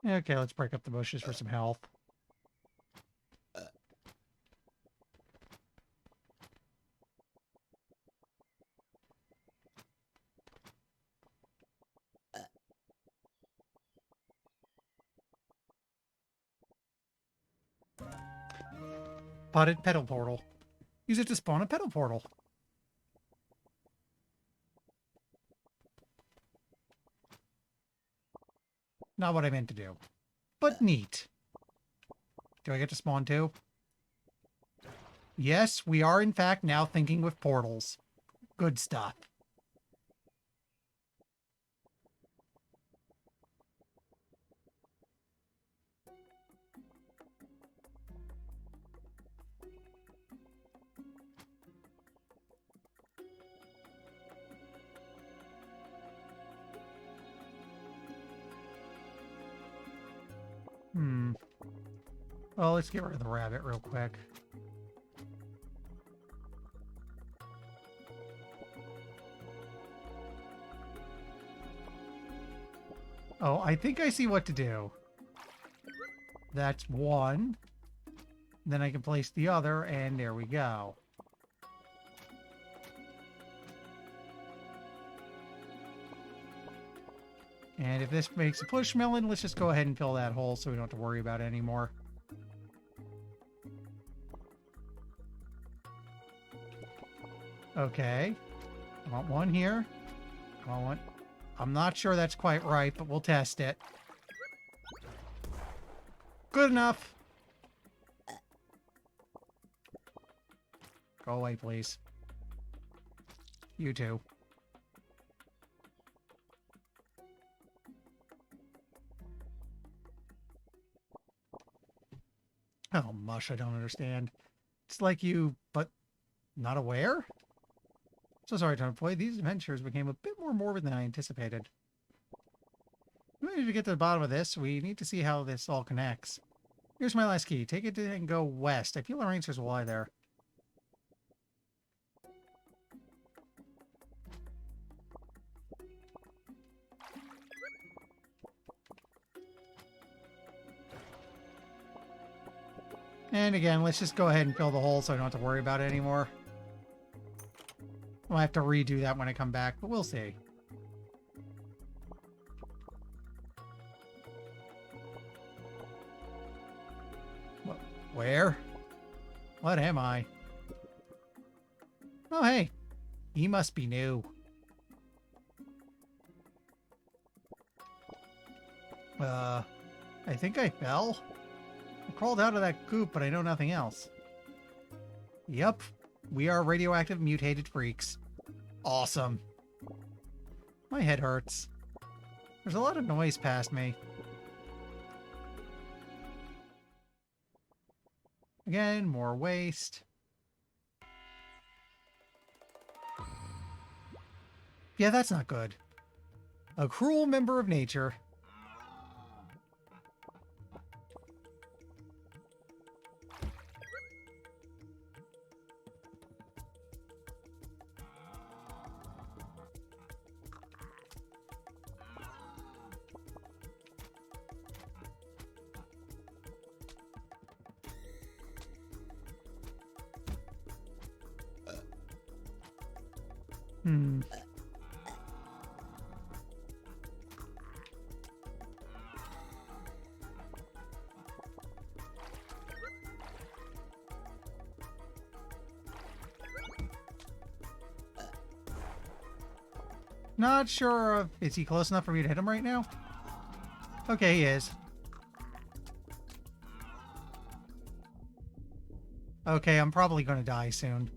Okay, let's break up the bushes for some health. Potted petal portal. Use it to spawn a petal portal. Not what I meant to do. But neat. Do I get to spawn too? Yes, we are in fact now thinking with portals. Good stuff. Well, let's get rid of the rabbit real quick. Oh, I think I see what to do. That's one. Then I can place the other, and there we go. And if this makes a push melon, let's just go ahead and fill that hole so we don't have to worry about it anymore. Okay. I want one here. I want one. I'm not sure that's quite right, but we'll test it. Good enough. Go away, please. You too. Oh, mush, I don't understand. It's like you, but not aware? So sorry, Turnip Boy. These adventures became a bit more morbid than I anticipated. Maybe to get to the bottom of this, we need to see how this all connects. Here's my last key. Take it and go west. I feel our answers will lie there. And again, let's just go ahead and fill the hole so I don't have to worry about it anymore. I'll have to redo that when I come back, but we'll see. Where? What am I? Oh, hey. He must be new. I think I fell. I crawled out of that goop, but I know nothing else. Yup. We are radioactive mutated freaks. Awesome. My head hurts. There's a lot of noise past me. Again, more waste. Yeah, that's not good. A cruel member of nature. Not sure of... Is he close enough for me to hit him right now? Okay, he is. Okay, I'm probably going to die soon.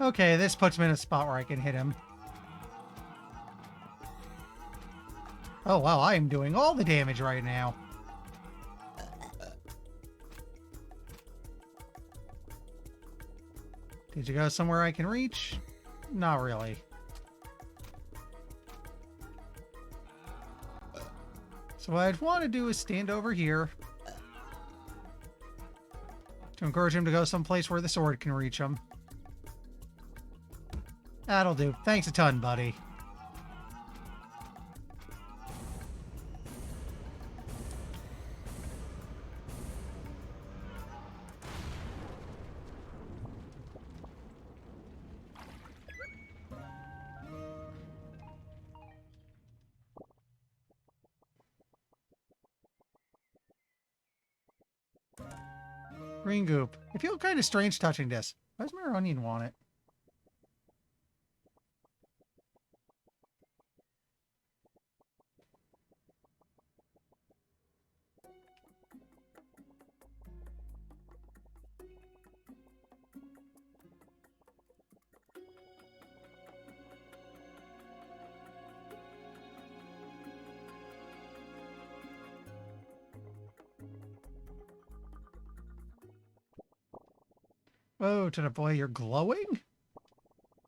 Okay, this puts me in a spot where I can hit him. Oh, wow, I am doing all the damage right now. Did you go somewhere I can reach? Not really. So what I'd want to do is stand over here to encourage him to go someplace where the sword can reach him. That'll do. Thanks a ton, buddy. Green goop. I feel kind of strange touching this. Why does my onion want it? Oh, turnip boy, you're glowing?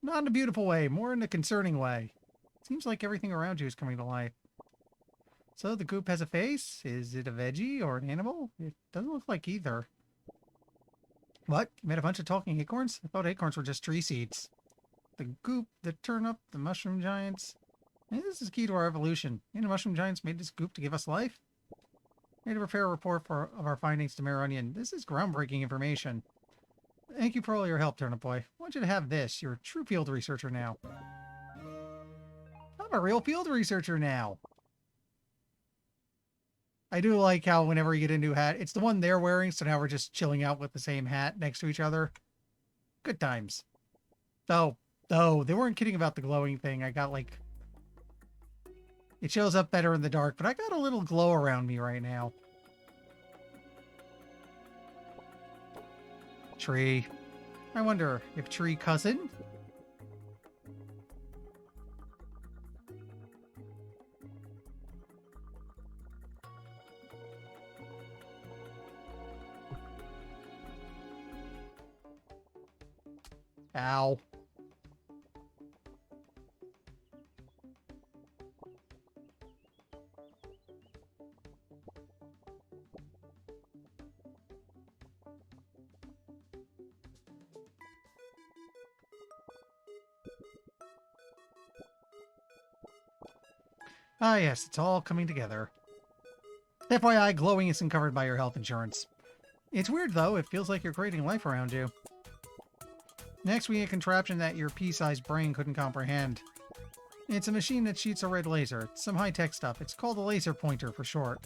Not in a beautiful way, more in a concerning way. Seems like everything around you is coming to life. So the goop has a face? Is it a veggie or an animal? It doesn't look like either. What? You made a bunch of talking acorns? I thought acorns were just tree seeds. The goop, the turnip, the mushroom giants. Maybe this is key to our evolution. Maybe the mushroom giants made this goop to give us life? I need to prepare a report of our findings to Mayor Onion. This is groundbreaking information. Thank you for all your help, Turnip Boy. I want you to have this. You're a true field researcher now. I'm a real field researcher now. I do like how whenever you get a new hat, it's the one they're wearing, so now we're just chilling out with the same hat next to each other. Good times. Though, they weren't kidding about the glowing thing. I got like... It shows up better in the dark, but I got a little glow around me right now. Tree. I wonder if tree cousin? Ow. Ah, yes, it's all coming together. FYI, glowing isn't covered by your health insurance. It's weird, though. It feels like you're creating life around you. Next, we need a contraption that your pea-sized brain couldn't comprehend. It's a machine that shoots a red laser. It's some high-tech stuff. It's called a laser pointer for short.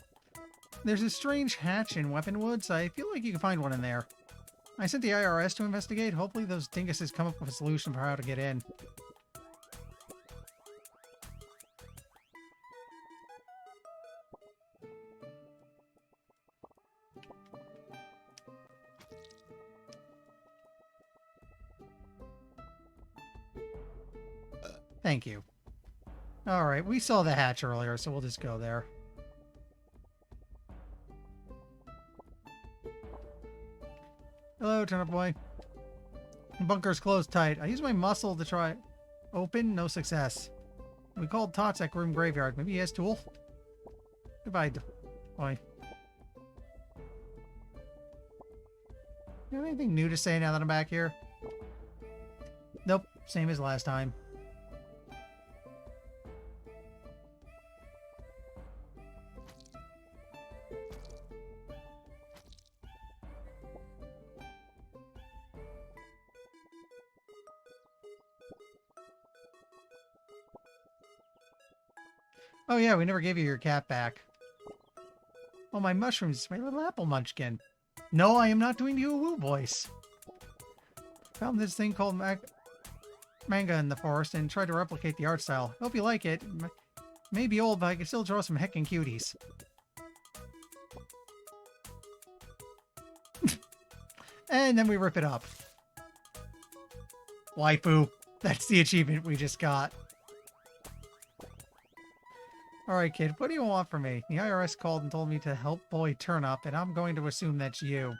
There's a strange hatch in Weapon Woods. I feel like you can find one in there. I sent the IRS to investigate. Hopefully those dinguses come up with a solution for how to get in. Thank you. Alright, we saw the hatch earlier, so we'll just go there. Hello, Turnip Boy. The bunker's closed tight. I use my muscle to try... Open, no success. We called Tots at Groom Graveyard. Maybe he has tool? Goodbye, boy. You have anything new to say now that I'm back here? Nope, same as last time. Oh yeah, we never gave you your cat back. Oh, my mushrooms, my little apple munchkin. No, I am not doing the woo voice. Found this thing called manga in the forest and tried to replicate the art style. Hope you like it. May be old, but I can still draw some heckin' cuties. And then we rip it up. Waifu. That's the achievement we just got. Alright, kid, what do you want from me? The IRS called and told me to help boy Turnip, and I'm going to assume that's you.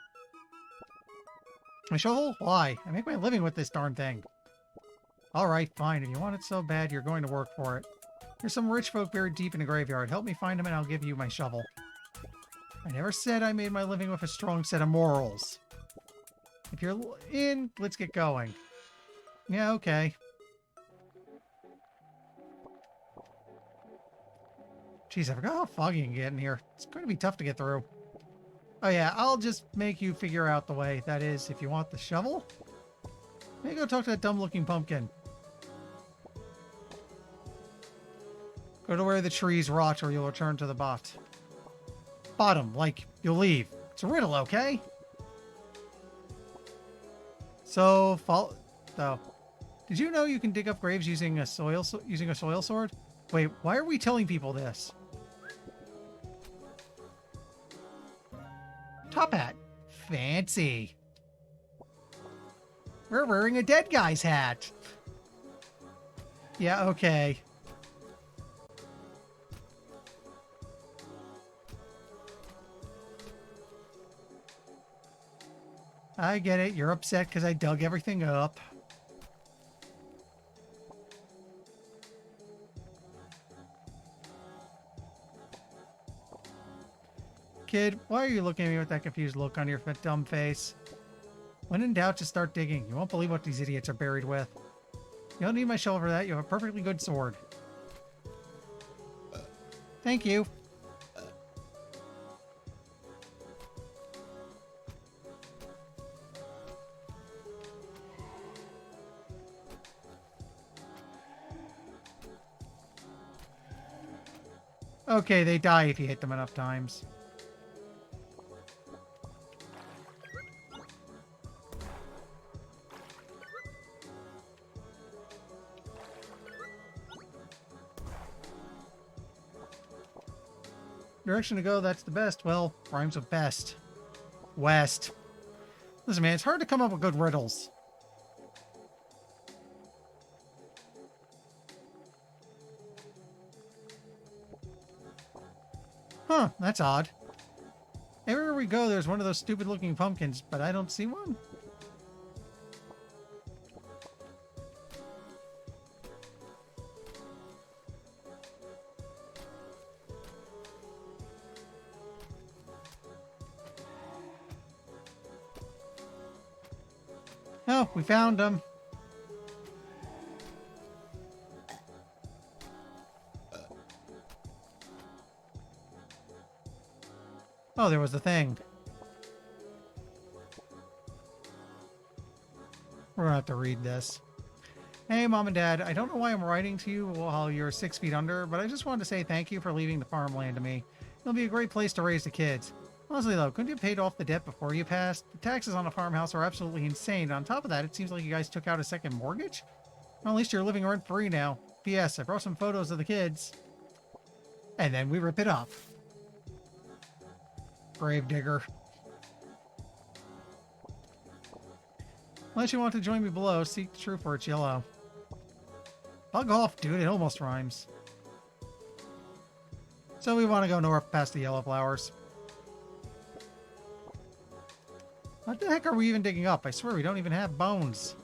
My shovel? Why? I make my living with this darn thing. Alright, fine. If you want it so bad, you're going to work for it. There's some rich folk buried deep in the graveyard. Help me find them and I'll give you my shovel. I never said I made my living with a strong set of morals. If you're in, let's get going. Yeah, okay. Jeez, I forgot how foggy you can get in here. It's going to be tough to get through. Oh yeah, I'll just make you figure out the way. That is, if you want the shovel. Maybe go talk to that dumb-looking pumpkin. Go to where the trees rot or you'll return to the bottom, like you'll leave. It's a riddle, okay? So, did you know you can dig up graves using a soil sword? Wait, why are we telling people this? Top hat. Fancy. We're wearing a dead guy's hat. Yeah, okay. I get it. You're upset because I dug everything up. Kid, why are you looking at me with that confused look on your dumb face? When in doubt, just start digging. You won't believe what these idiots are buried with. You don't need my shovel for that. You have a perfectly good sword. Thank you. Okay, they die if you hit them enough times. Direction to go, that's the best. Well, rhymes with best. West. Listen, man, it's hard to come up with good riddles. Huh, that's odd. Everywhere we go, there's one of those stupid-looking pumpkins, but I don't see one. Oh, we found them. Oh, there was the thing. We're gonna have to read this. Hey, Mom and Dad, I don't know why I'm writing to you while you're 6 feet under, but I just wanted to say thank you for leaving the farmland to me. It'll be a great place to raise the kids. Honestly, though, couldn't you have paid off the debt before you passed? The taxes on a farmhouse are absolutely insane. On top of that, it seems like you guys took out a second mortgage? Well, at least you're living rent-free now. P.S. I brought some photos of the kids. And then we rip it up. Gravedigger. Unless you want to join me below, seek the truth where it's yellow. Bug off, dude. It almost rhymes. So we want to go north past the yellow flowers. What the heck are we even digging up? I swear we don't even have bones.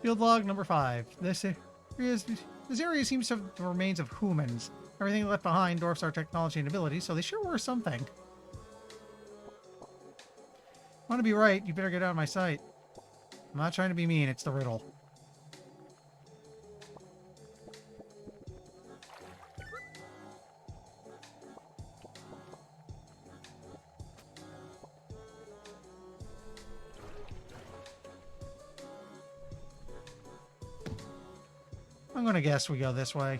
Field log number 5. This area seems to have the remains of humans. Everything left behind dwarfs our technology and abilities, so they sure were something. Want to be right, you better get out of my sight. I'm not trying to be mean, it's the riddle. I'm gonna guess we go this way.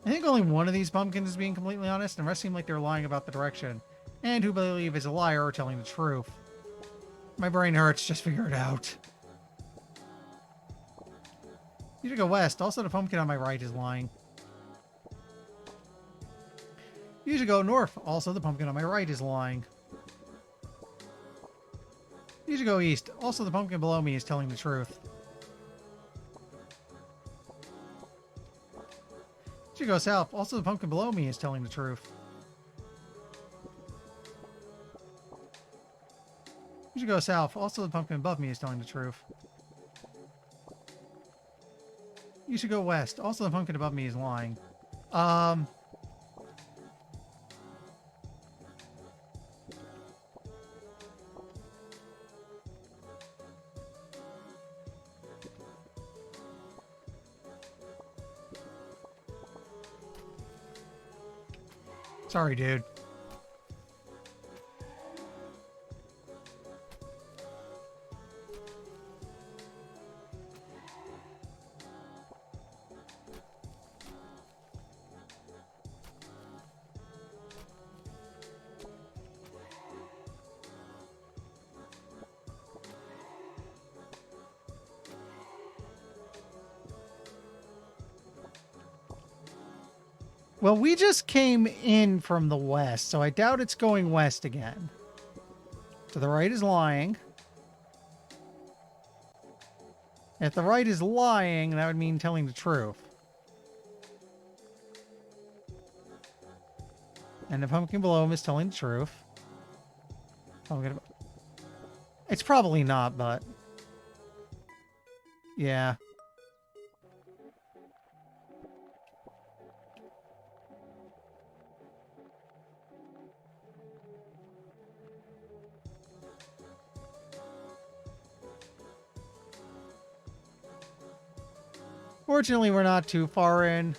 I think only one of these pumpkins is being completely honest, and the rest seem like they're lying about the direction. And who believe is a liar or telling the truth. My brain hurts, just figure it out. You should go west, also the pumpkin on my right is lying. You should go north, also the pumpkin on my right is lying. You should go east, also the pumpkin below me is telling the truth. You should go south. Also, the pumpkin below me is telling the truth. You should go south. Also, the pumpkin above me is telling the truth. You should go west. Also, the pumpkin above me is lying. Sorry, dude. Well, we just came in from the west, so I doubt it's going west again. To the right is lying. If the right is lying, that would mean telling the truth. And the pumpkin below him is telling the truth. It's probably not, but... yeah. Fortunately, we're not too far in.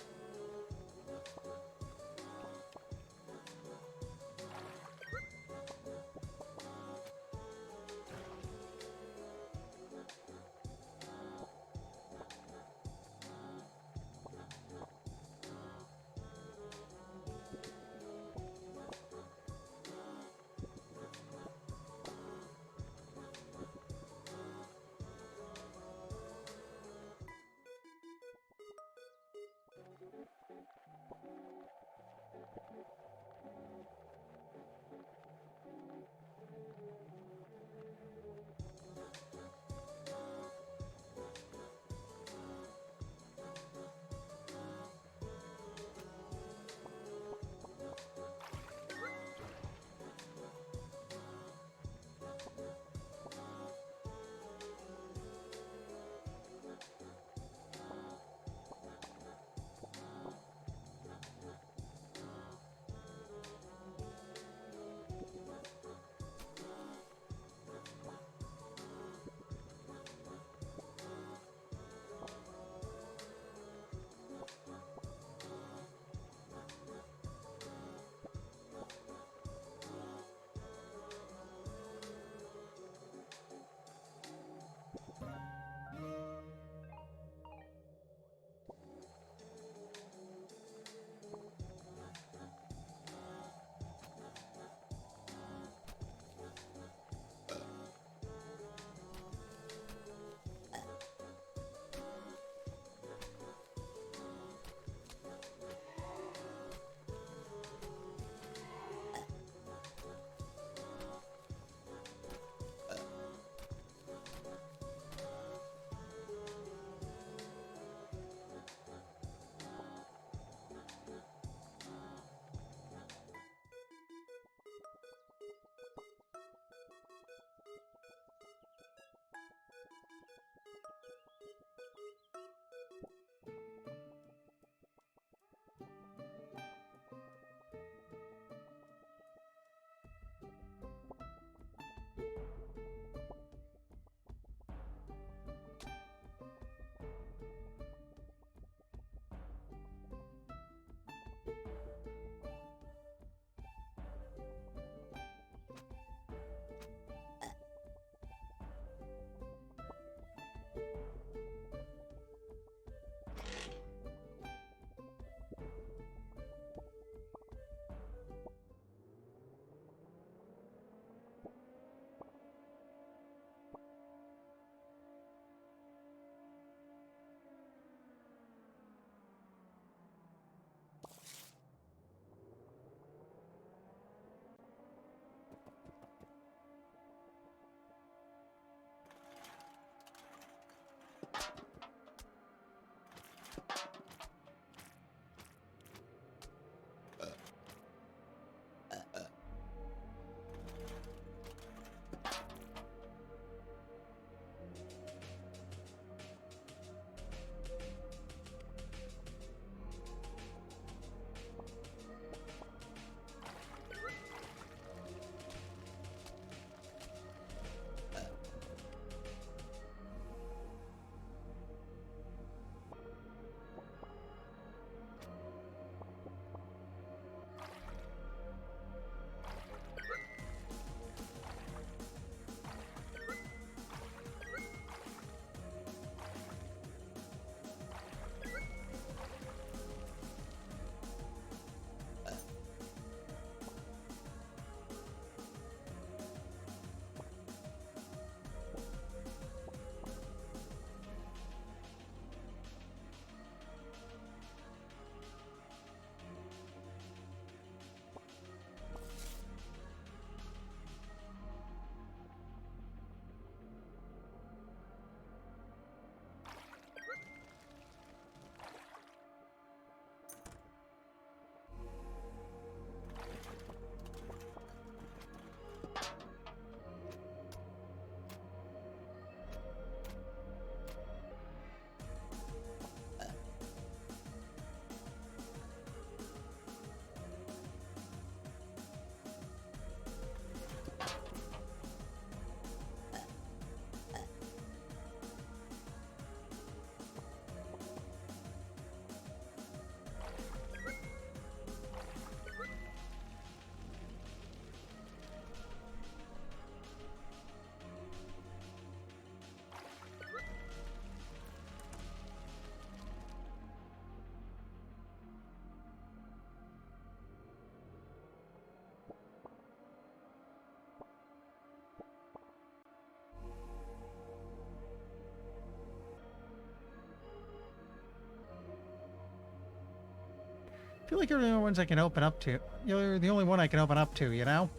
feel like you're the only ones I can open up to. You're the only one I can open up to, you know?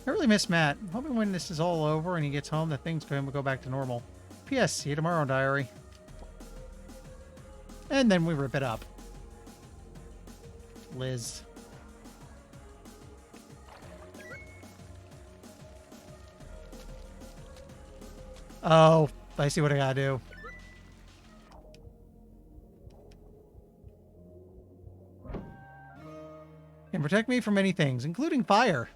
I really miss Matt. I'm hoping when this is all over and he gets home that things for him will go back to normal. P.S. See you tomorrow, diary. And then we rip it up. Liz. Oh, I see what I gotta do. Can protect me from many things, including fire.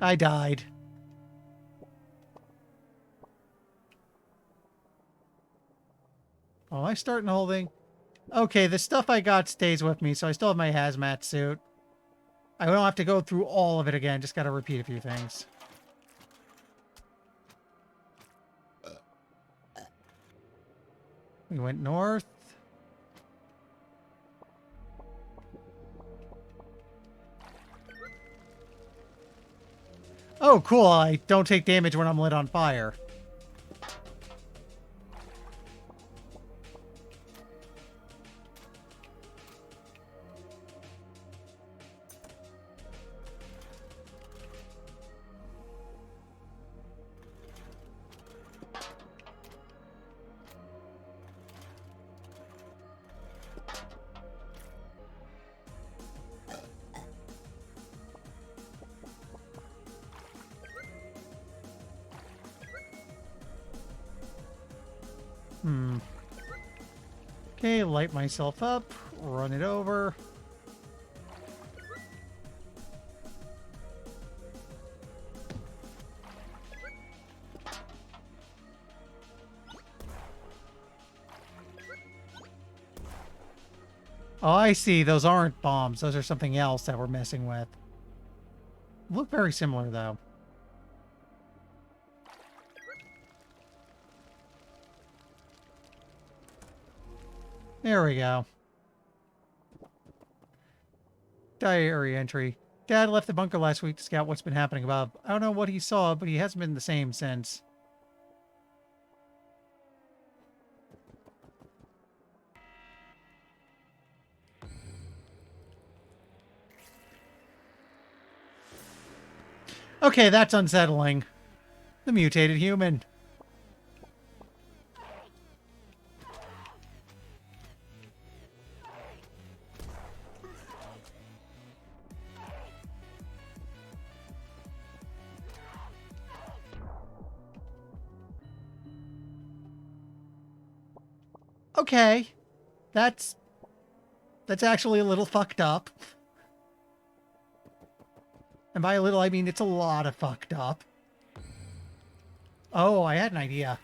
I died. Oh, I starting the whole thing. Okay, the stuff I got stays with me, so I still have my hazmat suit. I don't have to go through all of it again. Just got to repeat a few things. We went north. Oh, cool. I don't take damage when I'm lit on fire. Okay, light myself up, run it over. Oh, I see. Those aren't bombs. Those are something else that we're messing with. Look very similar, though. There we go. Diary entry. Dad left the bunker last week to scout what's been happening above. I don't know what he saw, but he hasn't been the same since. Okay, that's unsettling. The mutated human. Okay. That's actually a little fucked up. And by a little, I mean it's a lot of fucked up. Oh, I had an idea.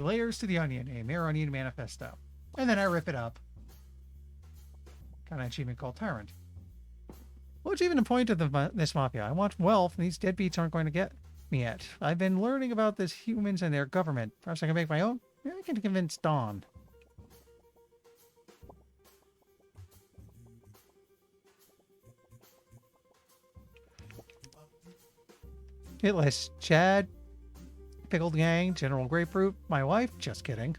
Layers to the Onion, a Mayor Onion manifesto. And then I rip it up. Got an achievement called Tyrant. What's even the point of this mafia? I want wealth, and these deadbeats aren't going to get me yet. I've been learning about this humans and their government. Perhaps I can make my own? Maybe I can convince Dawn. Hit list. Chad, Pickled Gang, General Grapefruit, my wife. Just kidding.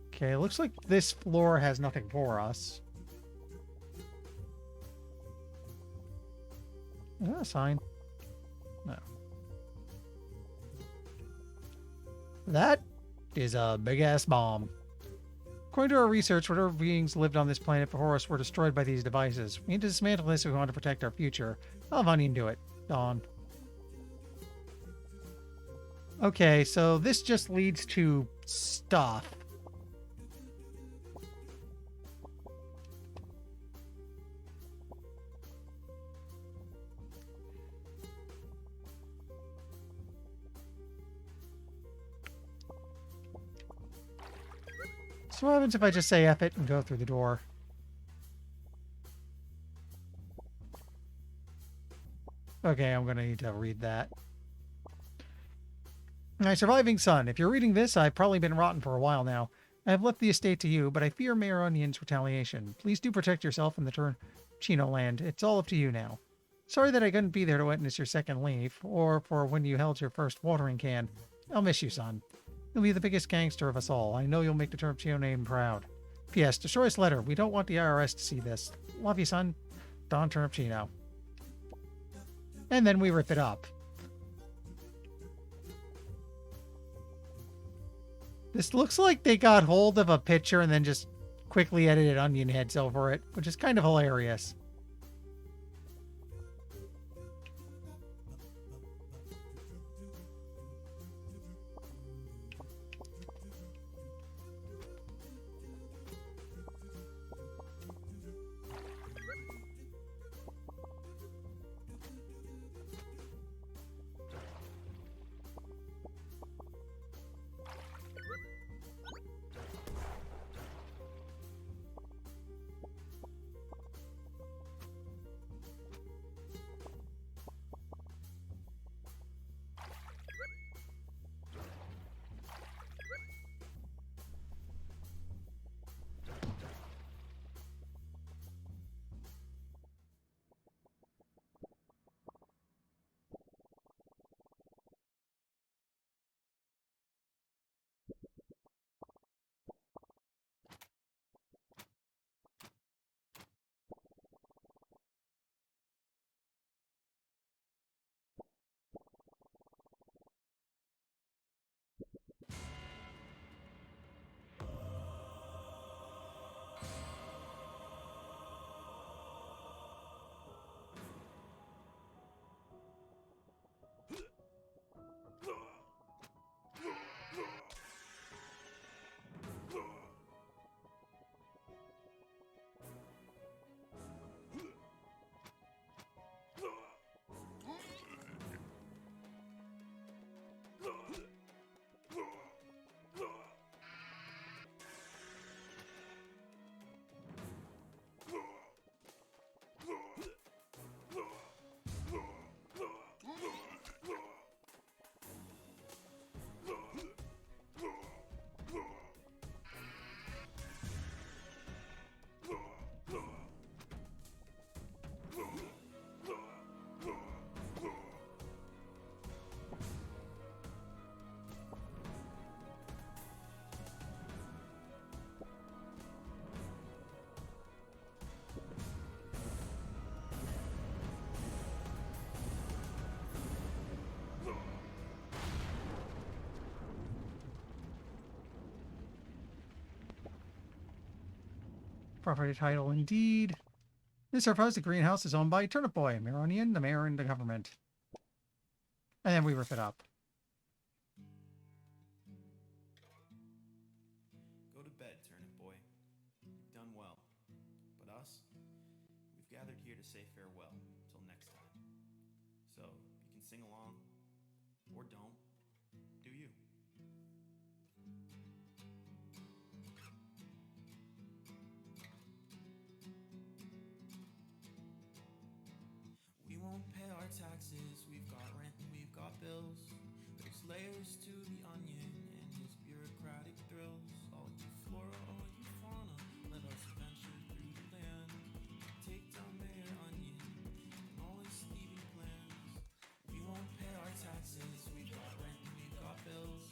Okay, looks like this floor has nothing for us. Is that a sign? No. That is a big-ass bomb. According to our research, whatever beings lived on this planet before us were destroyed by these devices. We need to dismantle this if we want to protect our future. I'll have Onion do it. Dawn. Okay, so this just leads to stuff. So what happens if I just say F it and go through the door? Okay, I'm going to need to read that. My surviving son, if you're reading this, I've probably been rotten for a while now. I have left the estate to you, but I fear Mayor Onion's retaliation. Please do protect yourself in the Chino land. It's all up to you now. Sorry that I couldn't be there to witness your second leaf, or for when you held your first watering can. I'll miss you, son. You'll be the biggest gangster of us all. I know you'll make the Turnip Chino name proud. P.S. Destroy this letter. We don't want the IRS to see this. Love you, son. Don Turnip Chino. And then we rip it up. This looks like they got hold of a picture and then just quickly edited onion heads over it, which is kind of hilarious. Property title, indeed. This surprise, the greenhouse is owned by Turnip Boy, Mayor Onion, the mayor, and the government. And then we rip it up. Go to bed, Turnip Boy. You've done well. But us, we've gathered here to say farewell till next time. So, you can sing along, or don't. Do you? We won't pay our taxes, we've got rent and we've got bills. There's layers to the onion and his bureaucratic thrills. All you flora, all you fauna, let us venture through the land. Take down Mayor Onion and all his thieving plans. We won't pay our taxes, we've got rent and we've got bills.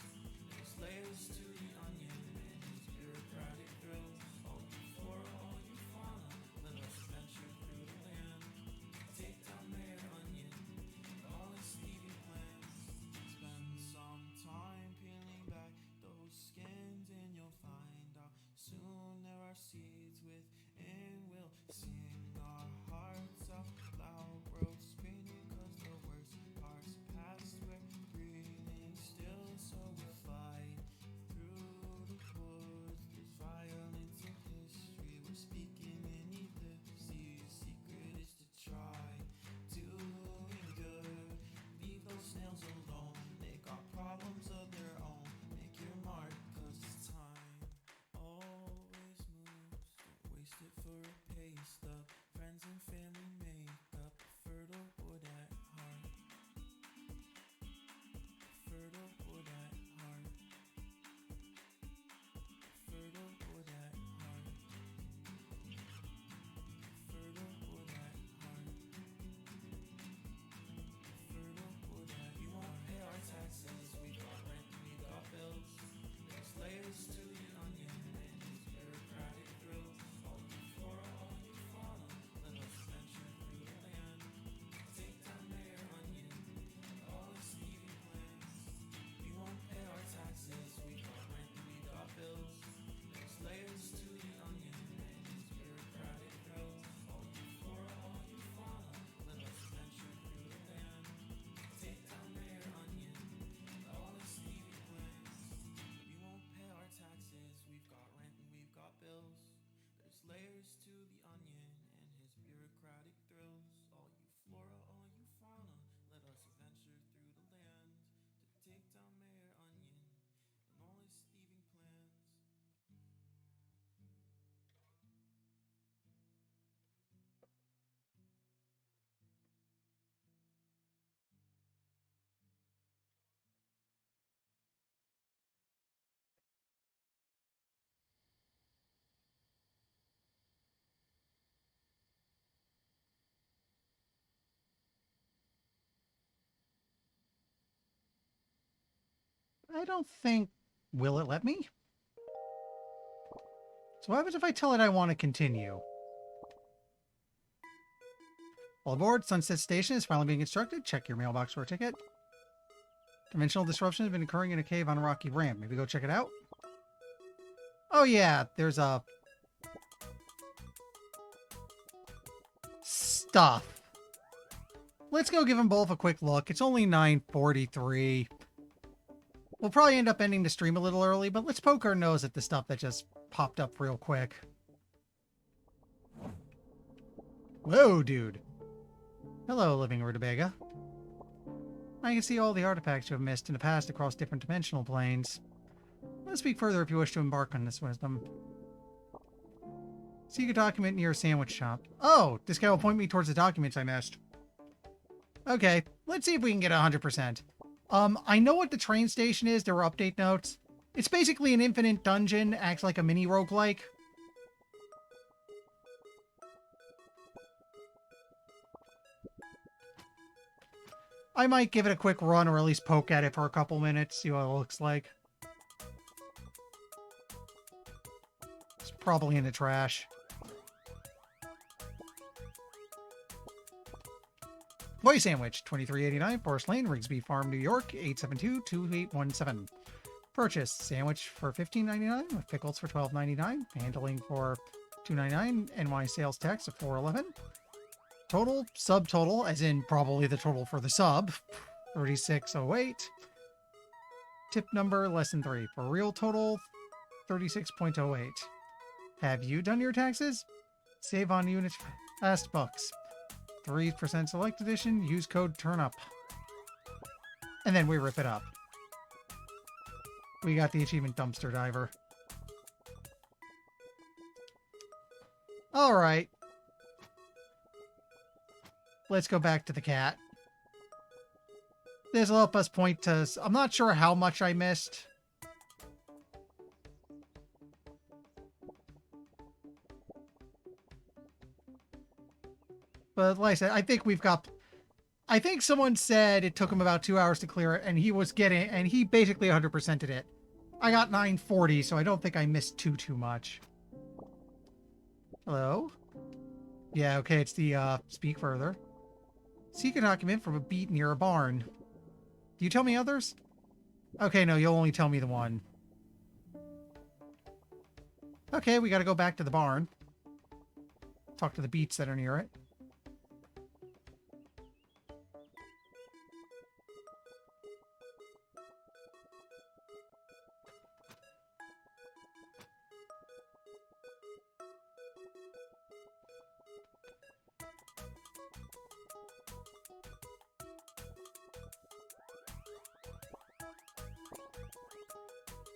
There's layers to the onion and his bureaucratic thrills. All you flora, all you fauna, let us venture through the land. Take down Mayor Onion and all his thieving plans. Spend some time peeling back those skins and you'll find out soon there are seeds within. We'll sing our hearts out loud, world spinning, cause the worst parts past. We're breathing still, so we fly through the woods. There's violence in history, we're speaking in ellipses. Secret is to try doing good. Leave those snails alone, they got problems of their own. Make your mark, cause it's time always moves. Don't waste it for a pay stub. Friends and family make up fertile wood at heart. Fertile wood at heart. Fertile wood at heart. Fertile wood at heart. Fertile wood at heart. We won't pay our taxes, we got rent and we got bills. There's layers to the onion and his bureaucratic thrills. All you flora, all you fauna, let us venture through the land. Take down Mayor Onion and all his thieving plans. We won't pay our taxes, we got rent and we got bills. There's layers to the onion and his bureaucratic thrills. All you flora, all you fauna, let us venture through the land. Take down Mayor Onion and all his thieving plans. We won't pay our taxes, we've got rent and we've got bills. There's layers to the onion and his bureaucratic thrills. All you flora, all you fauna, let us venture through the land to take down Mayor Onion and all his thieving plans. I don't think... Will it let me? So what happens if I tell it I want to continue? All aboard, Sunset Station is finally being constructed. Check your mailbox for a ticket. Dimensional disruption has been occurring in a cave on a rocky ramp. Maybe go check it out? Oh yeah, there's a... stuff. Let's go give them both a quick look. It's only 9:43. We'll probably end up ending the stream a little early, but let's poke our nose at the stuff that just popped up real quick. Whoa, dude. Hello, living rutabaga. I can see all the artifacts you have missed in the past across different dimensional planes. Let's speak further if you wish to embark on this wisdom. Seek a document near a sandwich shop. Oh, this guy will point me towards the documents I missed. Okay, let's see if we can get 100%. I know what the train station is. There were update notes. It's basically an infinite dungeon, acts like a mini roguelike. I might give it a quick run or at least poke at it for a couple minutes, see what it looks like. It's probably in the trash. Boy Sandwich, $23.89, Forest Lane, Rigsby Farm, New York, 872-2817. Purchase, sandwich for $15.99 with pickles for $12.99, handling for $2.99, NY sales tax of $4.11. Total, subtotal, as in probably the total for the sub, $36.08. Tip number, less than 3. For real total, $36.08. Have you done your taxes? Save on units fast bucks. 3% select edition, use code TURNUP. And then we rip it up. We got the achievement dumpster diver. All right. Let's go back to the cat. This will help us point to... I'm not sure how much I missed. But like I said, I think we've got... I think someone said it took him about 2 hours to clear it, and he was getting... And he basically 100%ed it. I got 940, so I don't think I missed too much. Hello? Yeah, okay, it's the, speak further. Seek a document from a beat near a barn. Do you tell me others? Okay, no, you'll only tell me the one. Okay, we gotta go back to the barn. Talk to the beats that are near it.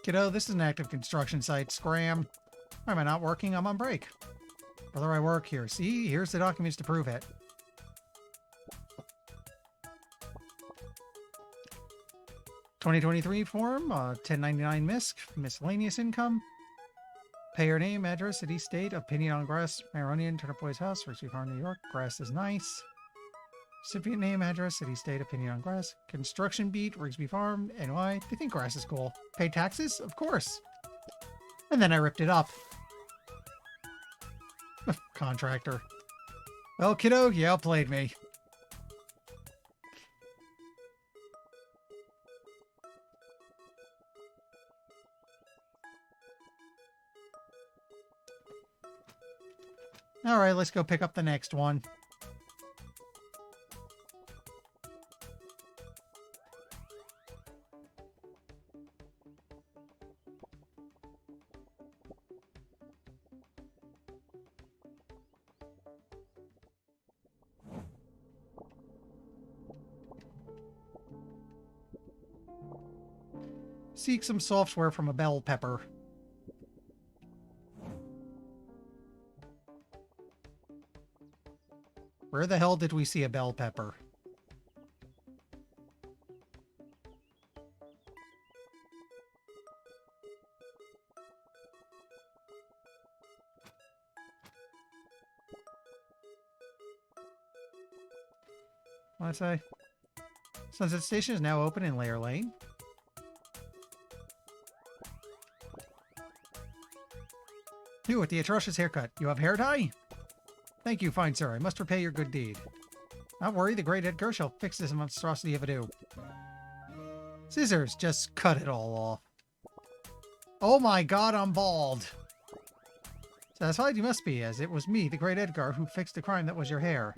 Kiddo, this is an active construction site. Scram. Why am I not working? I'm on break. Brother, I work here. See? Here's the documents to prove it. $2023 form, 1099 MISC, miscellaneous income. Payer name, address, city, state, opinion on grass, Maronian, Turnip Boy's house, Rigsby Farm, New York. Grass is nice. Recipient name, address, city, state, opinion on grass. Construction beat, Rigsby Farm, NY. They think grass is cool. Pay taxes? Of course. And then I ripped it up. Contractor. Well, kiddo, you outplayed me. Alright, let's go pick up the next one. Seek some software from a bell pepper. Where the hell did we see a bell pepper? What did I say? Sunset Station is now open in Layer Lane. You with the atrocious haircut. You have hair dye? Thank you, fine sir. I must repay your good deed. Not worry, the great Edgar shall fix this monstrosity if I do. Scissors, just cut it all off. Oh my god, I'm bald. Satisfied you must be, as it was me, the great Edgar, who fixed the crime that was your hair.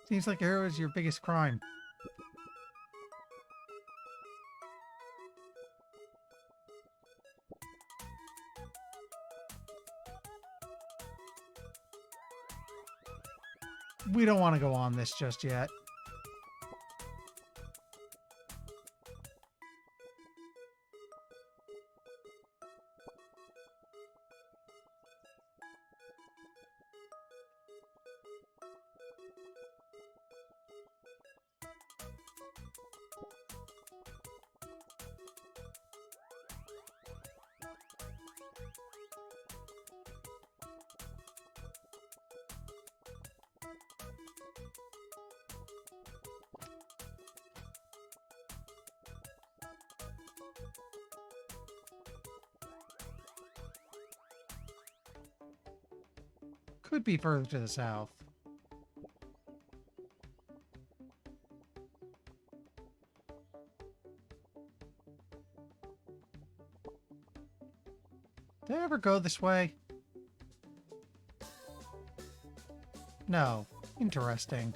Seems like your hair was your biggest crime. We don't want to go on this just yet. Could be further to the south. Did I ever go this way? No. Interesting.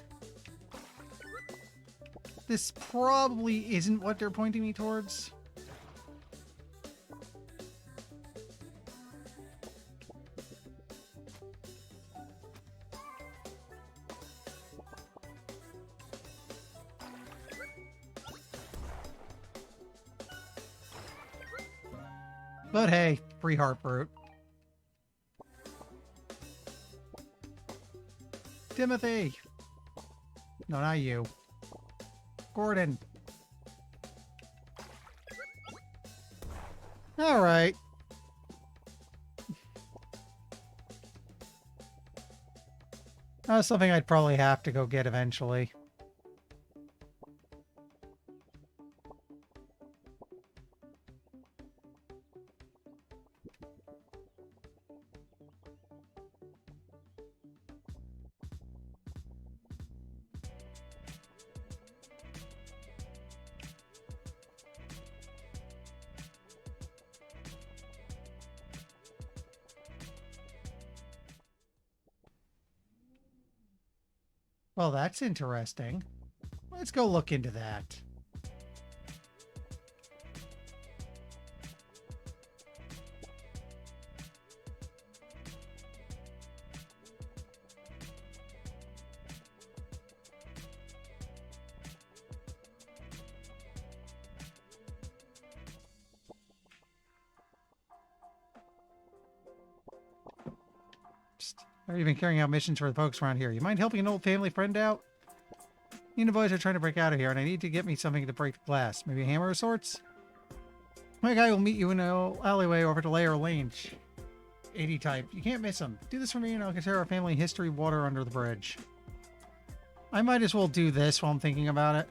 This probably isn't what they're pointing me towards. But hey, free heart fruit. Timothy! No, not you. Gordon. Alright. That's something I'd probably have to go get eventually. Well, that's interesting. Let's go look into that. Are even carrying out missions for the folks around here. You mind helping an old family friend out? Me and the boys are trying to break out of here, and I need to get me something to break the glass. Maybe a hammer of sorts? My guy will meet you in an alleyway over to Layer Lane. 80 type. You can't miss him. Do this for me, and I'll consider our family history water under the bridge. I might as well do this while I'm thinking about it.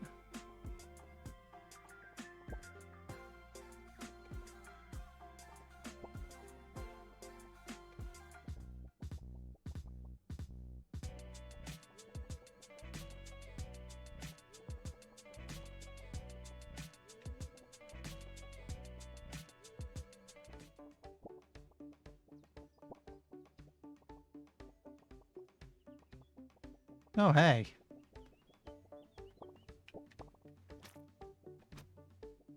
Oh, hey.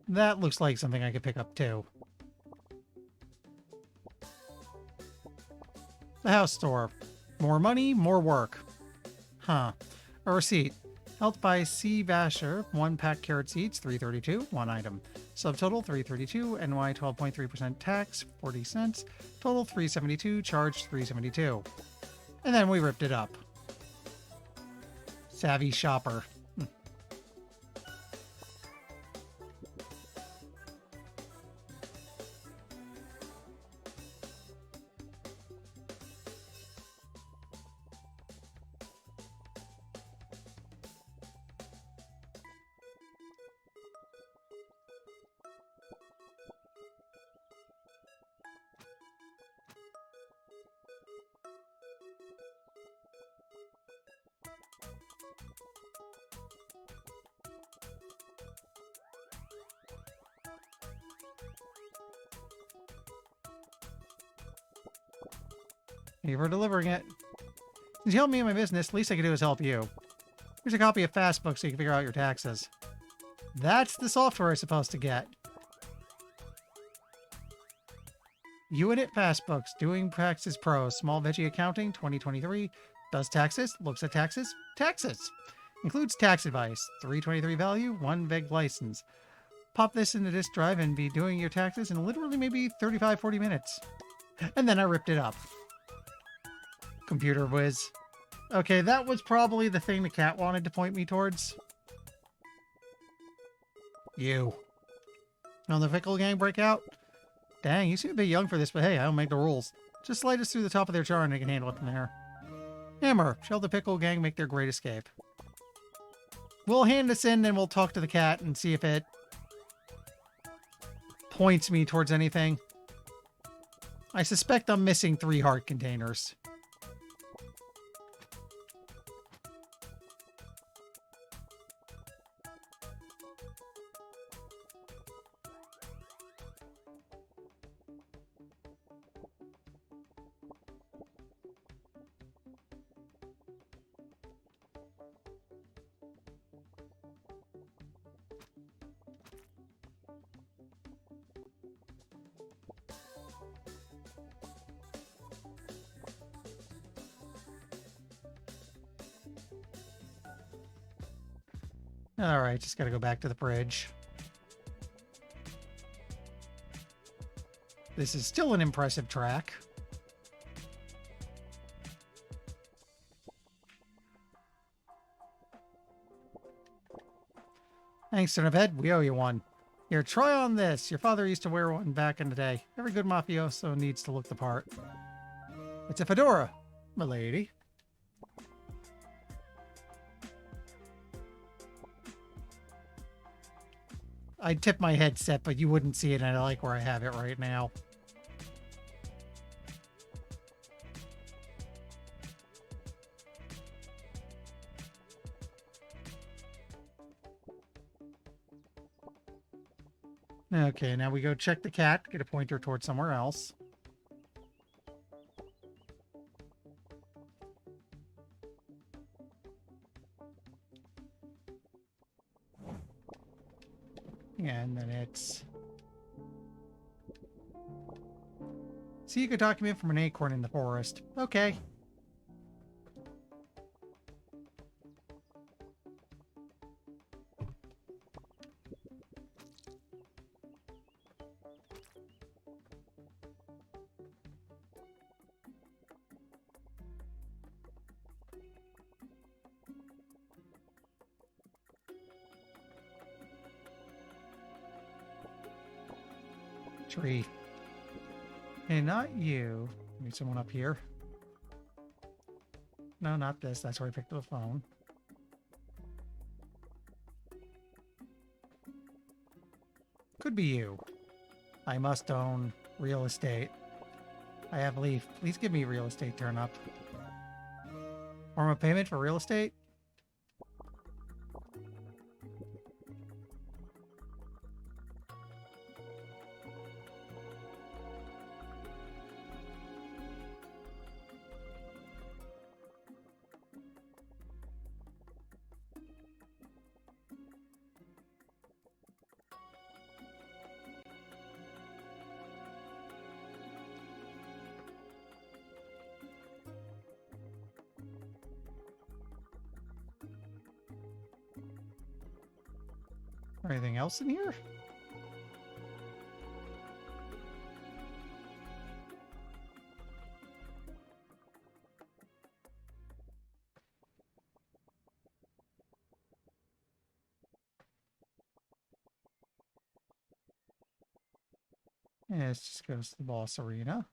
That looks like something I could pick up, too. The house store. More money, more work. Huh. A receipt. Helped by C. Vasher, 1 pack carrot seeds, 332, 1 item. Subtotal 332, NY 12.3% tax, 40 cents. Total 372, charged 372. And then we ripped it up. Savvy shopper. Thank you for delivering it. Since you helped me in my business, least I can do is help you. Here's a copy of Fastbook so you can figure out your taxes. That's the software I'm supposed to get. Unit Fastbooks, doing taxes pro, small veggie accounting, 2023. Does taxes, looks at taxes, taxes. Includes tax advice, 323 value, 1 veg license. Pop this in the disk drive and be doing your taxes in literally maybe 35-40 minutes. And then I ripped it up. Computer whiz. Okay, that was probably the thing the cat wanted to point me towards. You. On the Pickle Gang breakout? Dang, you seem a bit young for this, but hey, I don't make the rules. Just slide us through the top of their jar and they can handle it from there. Hammer, shall the Pickle Gang make their great escape? We'll hand this in and we'll talk to the cat and see if it points me towards anything. I suspect I'm missing 3 heart containers. Alright, just gotta go back to the bridge. This is still an impressive track. Thanks, Turnip Head. We owe you one. Here, try on this. Your father used to wear one back in the day. Every good mafioso needs to look the part. It's a fedora, my lady. I'd tip my headset, but you wouldn't see it, and I like where I have it right now. Okay, now we go check the cat, get a pointer towards somewhere else. And then it's... See, you could document from an acorn in the forest. Okay. Tree. Hey, not you. Need someone up here. No, not this. That's where I picked up the phone. Could be you. I must own real estate. I have leaf. Please give me real estate turn up. Form of payment for real estate? Anything else in here? Yeah, let's just go to the boss arena.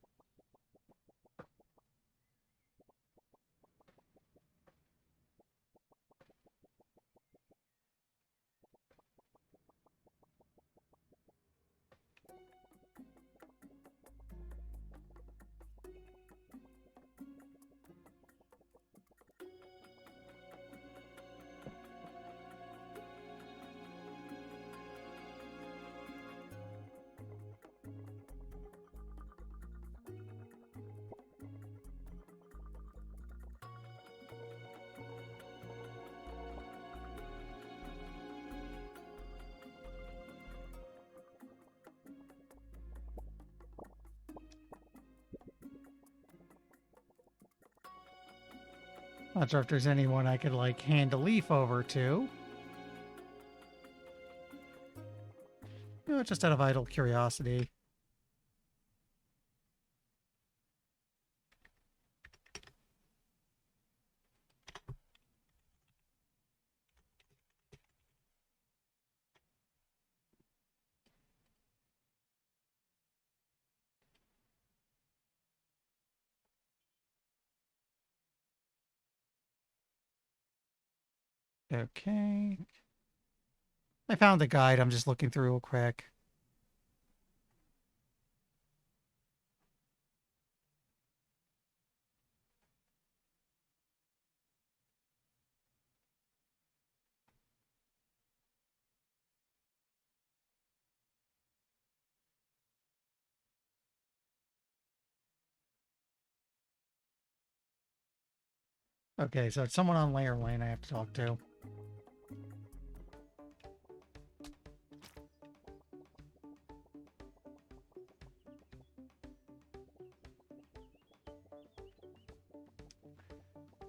Not sure if there's anyone I could, like, hand a leaf over to. No, just out of idle curiosity. Okay. I found the guide. I'm just looking through real quick. Okay, so it's someone on Layer Lane I have to talk to.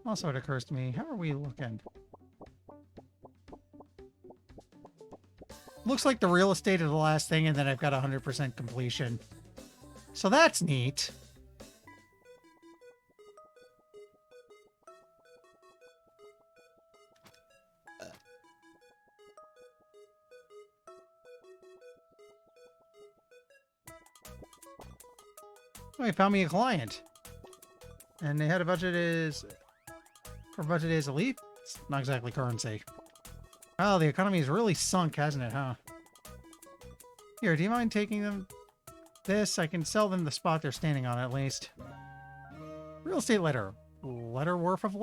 Also, it occurs to me, how are we looking? Looks like the real estate is the last thing, and then I've got 100% completion. So that's neat. Oh, he found me a client. And they had a budget is... Her budget is elite? It's not exactly currency. Oh, the economy has really sunk, hasn't it, huh? Here, do you mind taking them this? I can sell them the spot they're standing on, at least. Real estate letter. Letter worth of...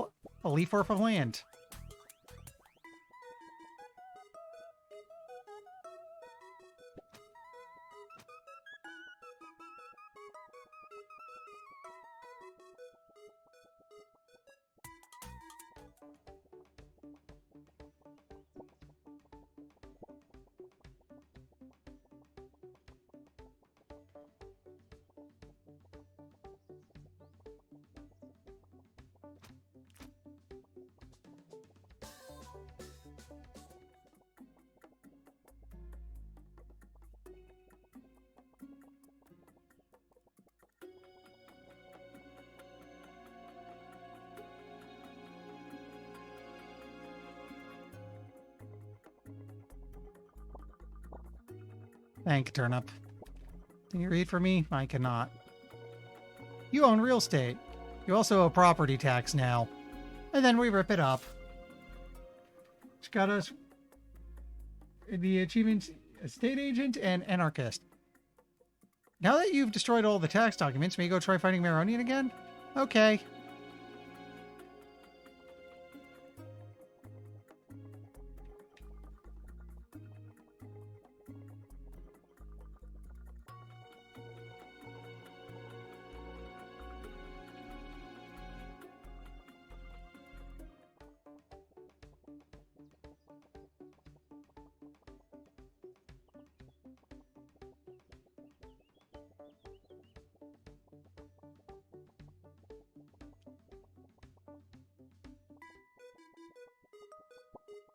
A leaf worth of land. Thank you, Turnip. Can you read for me? I cannot. You own real estate. You also owe property tax now. And then we rip it up. It's got us the achievements estate agent and anarchist. Now that you've destroyed all the tax documents, may you go try fighting Maronian again? Okay.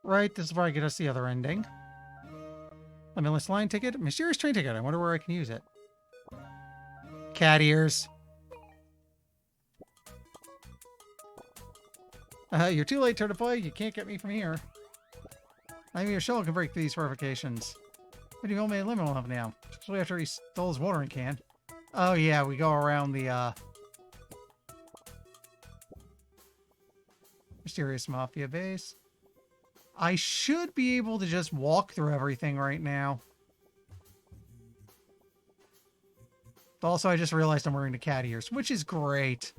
Right, this is where I get us the other ending. Limitless line ticket, mysterious train ticket. I wonder where I can use it. Cat ears. You're too late, Turnip Boy. You can't get me from here. I mean, your shell can break these verifications. But you've only made a liminal of now. Especially after he stole his watering can. Oh yeah, we go around the mysterious mafia base. I should be able to just walk through everything right now. Also, I just realized I'm wearing the cat ears, which is great.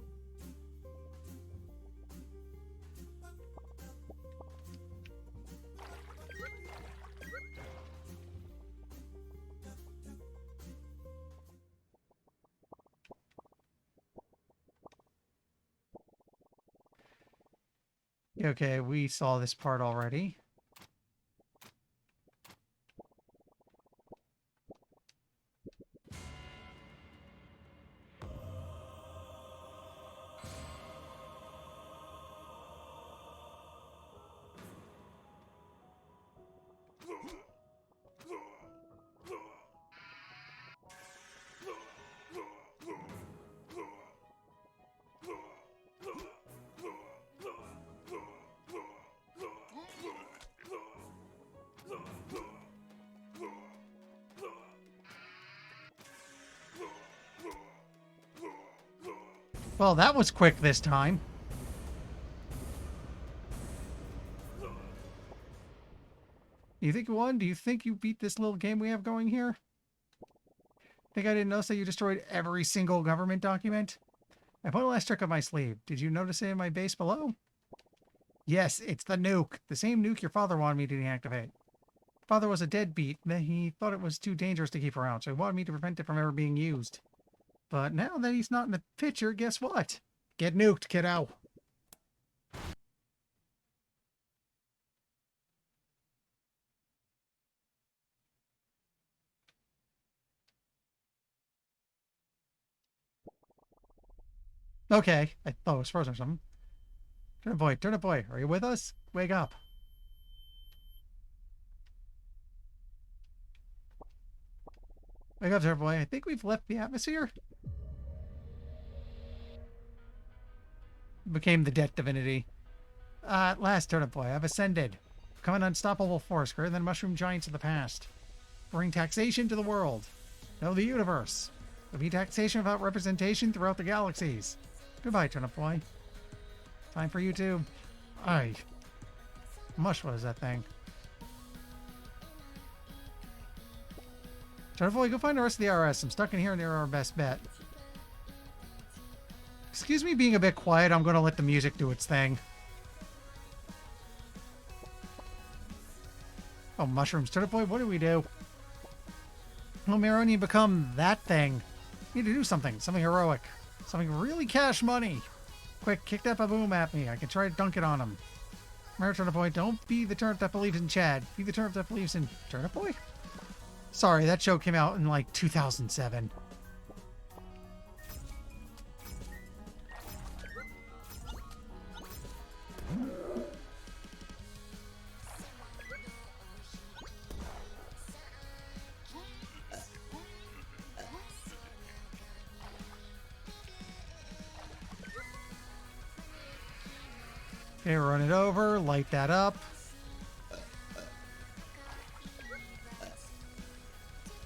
Okay, we saw this part already. Well, that was quick this time. You think you won? Do you think you beat this little game we have going here? Think I didn't notice that you destroyed every single government document? I put a last trick up my sleeve. Did you notice it in my base below? Yes, it's the nuke. The same nuke your father wanted me to deactivate. Father was a deadbeat. He thought it was too dangerous to keep around, so he wanted me to prevent it from ever being used. But now that he's not in the picture, guess what? Get nuked, kiddo. Okay, I thought it was frozen or something. Turnip Boy, are you with us? Wake up. Wake up, Turnip Boy. I think we've left the atmosphere. Became the death divinity. At last, Turnip Boy, I've ascended. Become an unstoppable force greater than mushroom giants of the past. Bring taxation to the world. Know the universe. There'll be taxation without representation throughout the galaxies. Goodbye, Turnip Boy. Time for you too. Aye. Mush, what is that thing? Turnip Boy, go find the rest of the RS. I'm stuck in here near our best bet. Excuse me being a bit quiet. I'm going to let the music do its thing. Oh, mushrooms. Turnip Boy, what do we do? Oh, Maroni, become that thing. You need to do something. Something heroic. Something really cash money. Quick, kick that baboom at me. I can try to dunk it on him. Remember, Turnip Boy, don't be the turnip that believes in Chad. Be the turnip that believes in Turnip Boy? Sorry, that show came out in like 2007. Okay, run it over, light that up.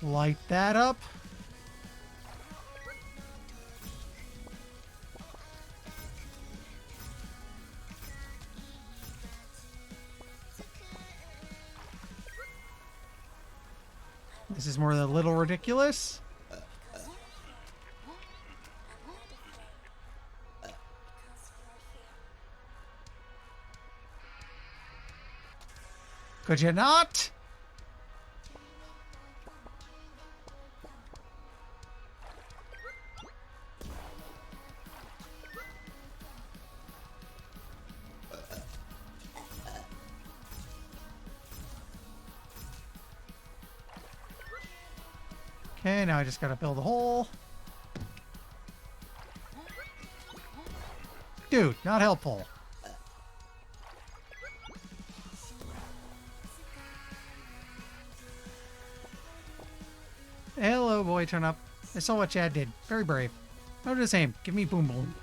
Light that up. This is more than a little ridiculous. Could you not? Okay, now I just gotta build a hole. Dude, not helpful. Hello, boy, turn up. I saw what Chad did. Very brave. I'll do the same. Give me boom boom.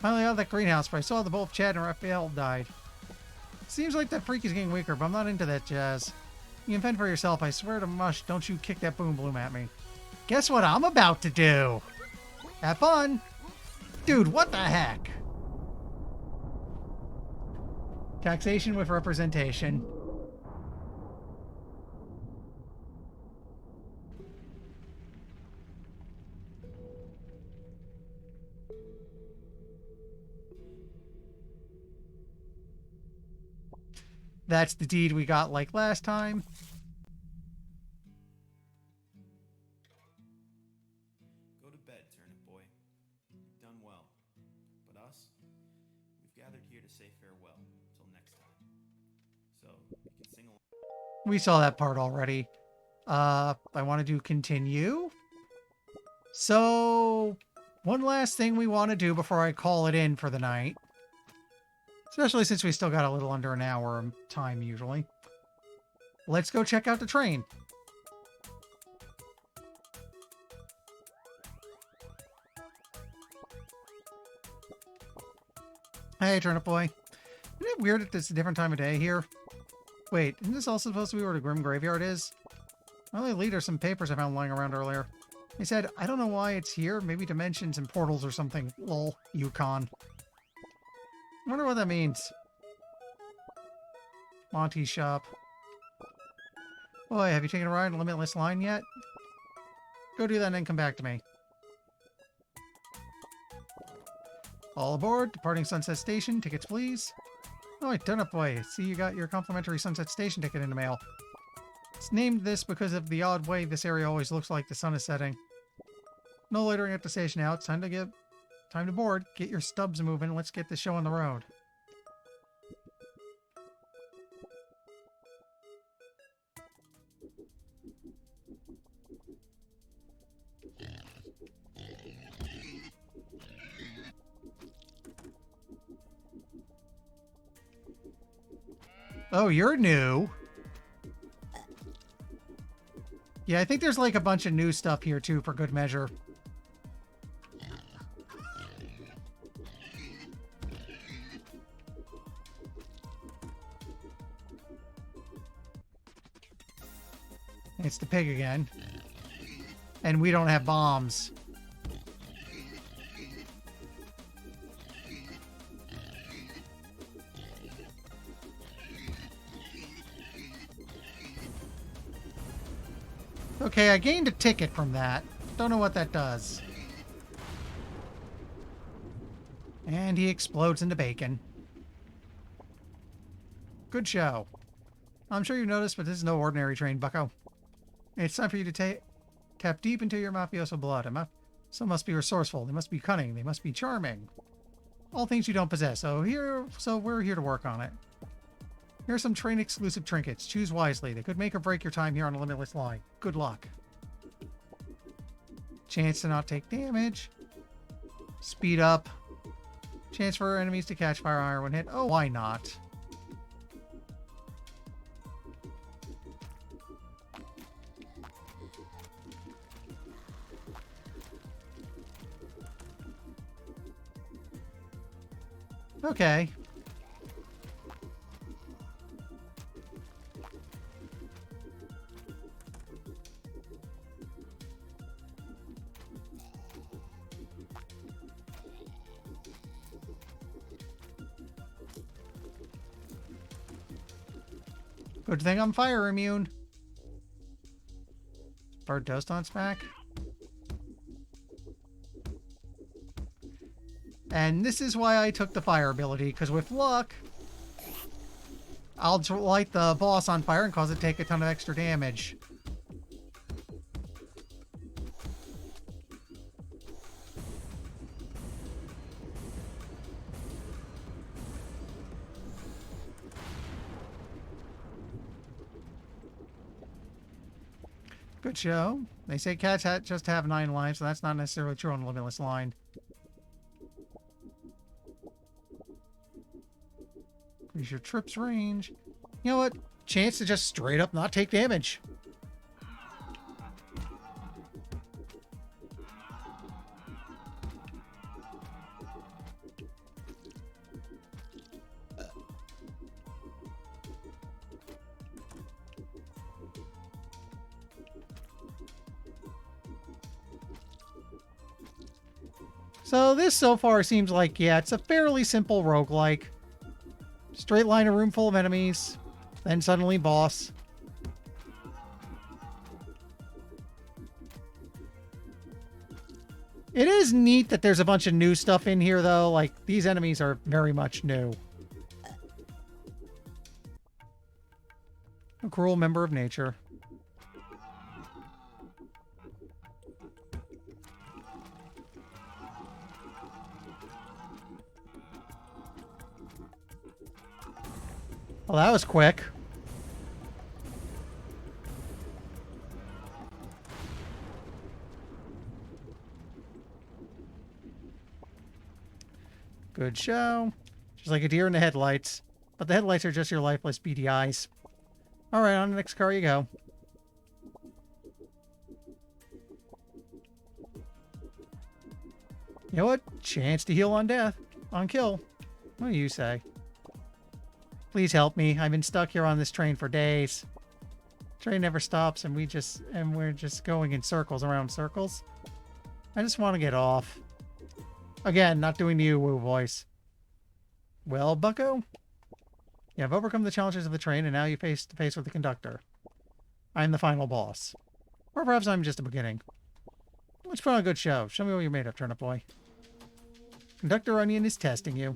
Finally out of that greenhouse, but I saw that both Chad and Raphael died. Seems like that freak is getting weaker, but I'm not into that jazz. You can fend for yourself. I swear to Mush, don't you kick that boom bloom at me. Guess what I'm about to do? Have fun. Dude, what the heck? Taxation with representation. That's the deed we got like last time. Go to bed, Turnip Boy. You've done well. But us, we've gathered here to say farewell until next time. So, you can sing along. We saw that part already. I want to do continue. So, one last thing we want to do before I call it in for the night. Especially since we still got a little under an hour of time usually. Let's go check out the train. Hey, Turnip Boy. Isn't it weird that it's a different time of day here? Wait, isn't this also supposed to be where the Grim Graveyard is? My only lead are some papers I found lying around earlier. They said, I don't know why it's here. Maybe dimensions and portals or something. Lol, Yukon. I wonder what that means. Monty's shop. Boy, have you taken a ride on Limitless Line yet? Go do that and then come back to me. All aboard, departing Sunset Station. Tickets, please. Oh, wait, Turnip Boy. See, you got your complimentary Sunset Station ticket in the mail. It's named this because of the odd way this area always looks like the sun is setting. No loitering at the station now. It's time to board. Get your stubs moving. Let's get the show on the road. Oh, you're new. Yeah, I think there's like a bunch of new stuff here too, for good measure. It's the pig again. And we don't have bombs. Okay, I gained a ticket from that. Don't know what that does. And he explodes into bacon. Good show. I'm sure you noticed, but this is no ordinary train, bucko. It's time for you to tap deep into your mafioso blood. Some must be resourceful. They must be cunning. They must be charming. All things you don't possess. So we're here to work on it. Here are some train-exclusive trinkets. Choose wisely. They could make or break your time here on a limitless line. Good luck. Chance to not take damage. Speed up. Chance for enemies to catch fire when hit. Oh, why not? Okay. Good thing I'm fire immune. Bird toast on back. And this is why I took the fire ability, because with luck, I'll light the boss on fire and cause it to take a ton of extra damage. Good show. They say cats just have 9 lives, so that's not necessarily true on a limitless line. Increase your trip's range. You know what? Chance to just straight up not take damage. So this so far seems like, yeah, it's a fairly simple roguelike. Straight line, a room full of enemies, then suddenly boss. It is neat that there's a bunch of new stuff in here, though. Like, these enemies are very much new. A cruel member of nature. Well, that was quick. Good show. Just like a deer in the headlights. But the headlights are just your lifeless beady eyes. Alright, on the next car you go. You know what? Chance to heal on death. On kill. What do you say? Please help me. I've been stuck here on this train for days. Train never stops and we're just going in circles around circles. I just want to get off. Again, not doing the woo voice. Well, bucko? You have overcome the challenges of the train and now you face to face with the conductor. I'm the final boss. Or perhaps I'm just a beginning. Let's put on a good show. Show me what you're made of, turnip boy. Conductor Onion is testing you.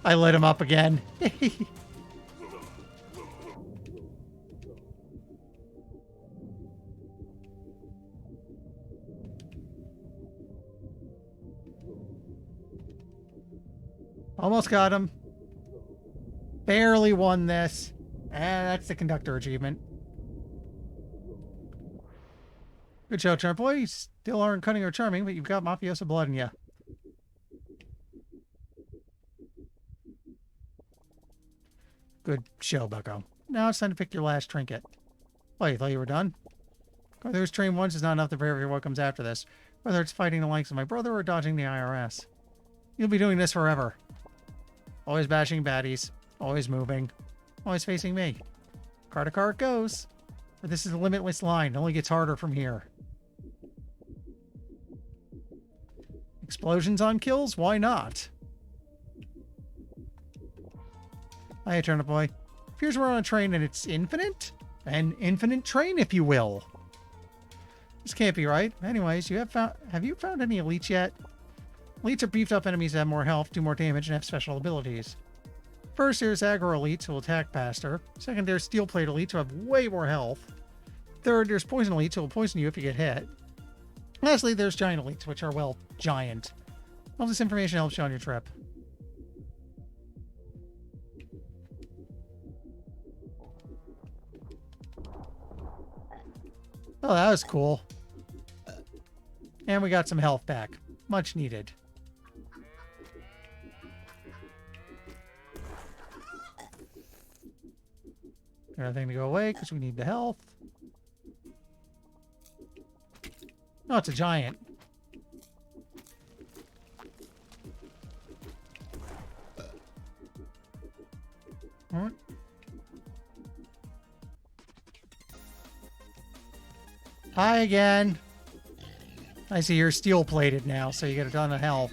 I lit him up again. Almost got him. Barely won this. That's the conductor achievement. Good show, Turnip Boy. You still aren't cunning or charming, but you've got mafioso blood in you. Good show, bucko. Now it's time to pick your last trinket. What, you thought you were done? Going through this train once is not enough to prepare for what comes after this. Whether it's fighting the likes of my brother or dodging the IRS. You'll be doing this forever. Always bashing baddies. Always moving. Always facing me. Car to car it goes. But this is a limitless line. It only gets harder from here. Explosions on kills? Why not? Hiya, Turnip Boy. Appears we're on a train and it's infinite? An infinite train, if you will. This can't be right. Anyways, have you found any elites yet? Elites are beefed up enemies that have more health, do more damage, and have special abilities. First, there's aggro elites who will attack faster. Second, there's steel plate elites who have way more health. Third, there's poison elites who will poison you if you get hit. Lastly, there's giant elites, which are, well, giant. All this information helps you on your trip. Oh, that was cool. And we got some health back. Much needed. Everything to go away because we need the health. Oh, it's a giant. Hmm. Hi again. I see you're steel plated now, so you get a ton of health.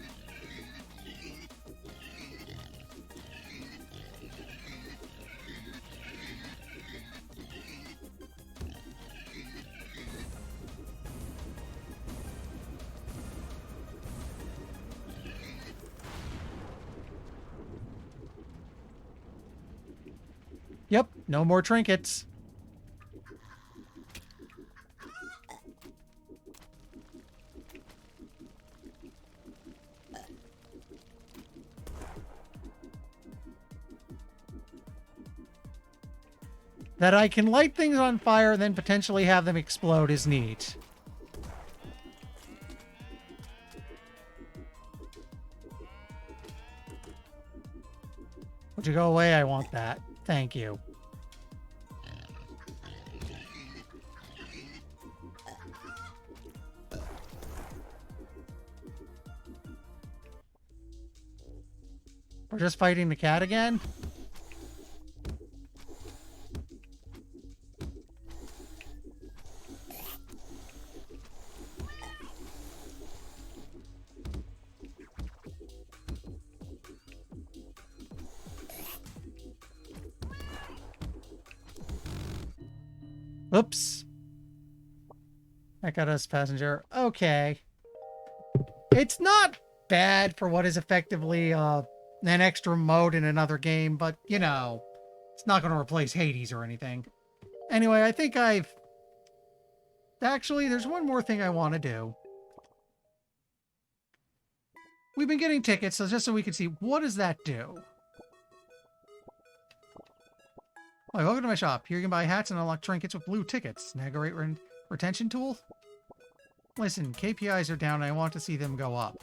Yep, no more trinkets. That I can light things on fire and then potentially have them explode is neat. Would you go away? I want that. Thank you. We're just fighting the cat again? Oops. That got us passenger. Okay. It's not bad for what is effectively an extra mode in another game, but, you know, it's not going to replace Hades or anything. Anyway, I think I've... Actually, there's one more thing I want to do. We've been getting tickets, so just so we can see, what does that do? Hi, welcome to my shop. Here you can buy hats and unlock trinkets with blue tickets. Snag a rate retention tool? Listen, KPIs are down and I want to see them go up.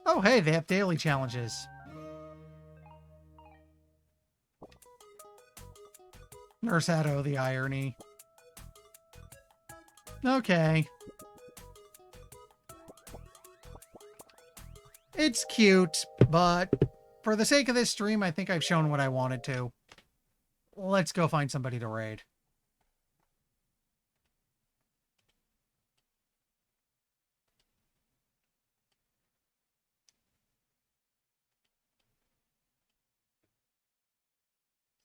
Oh, hey, they have daily challenges. Nurse Hatto, the irony. Okay. It's cute, but for the sake of this stream, I think I've shown what I wanted to. Let's go find somebody to raid.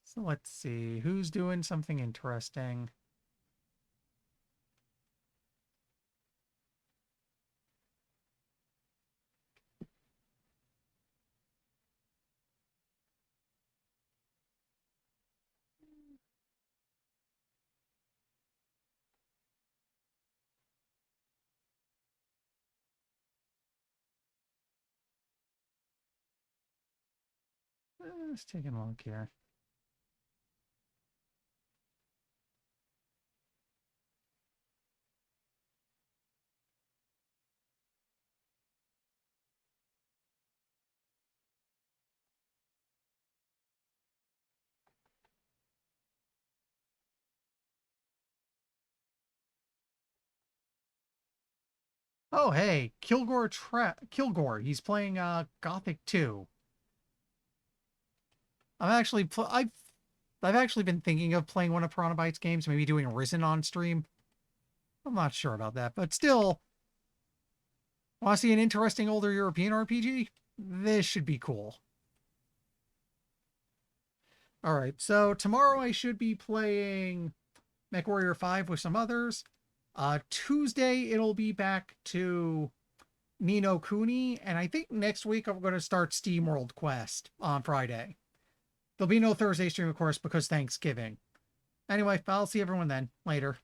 So let's see, who's doing something interesting? Let's take a look here. Oh, hey, Kilgore. He's playing Gothic 2. I've actually been thinking of playing one of Piranha Bytes games, maybe doing Risen on stream. I'm not sure about that, but still, want to see an interesting older European RPG? This should be cool. All right, so tomorrow I should be playing MechWarrior 5 with some others. Tuesday it'll be back to Ni no Kuni, and I think next week I'm going to start SteamWorld Quest on Friday. There'll be no Thursday stream, of course, because Thanksgiving. Anyway, I'll see everyone then. Later.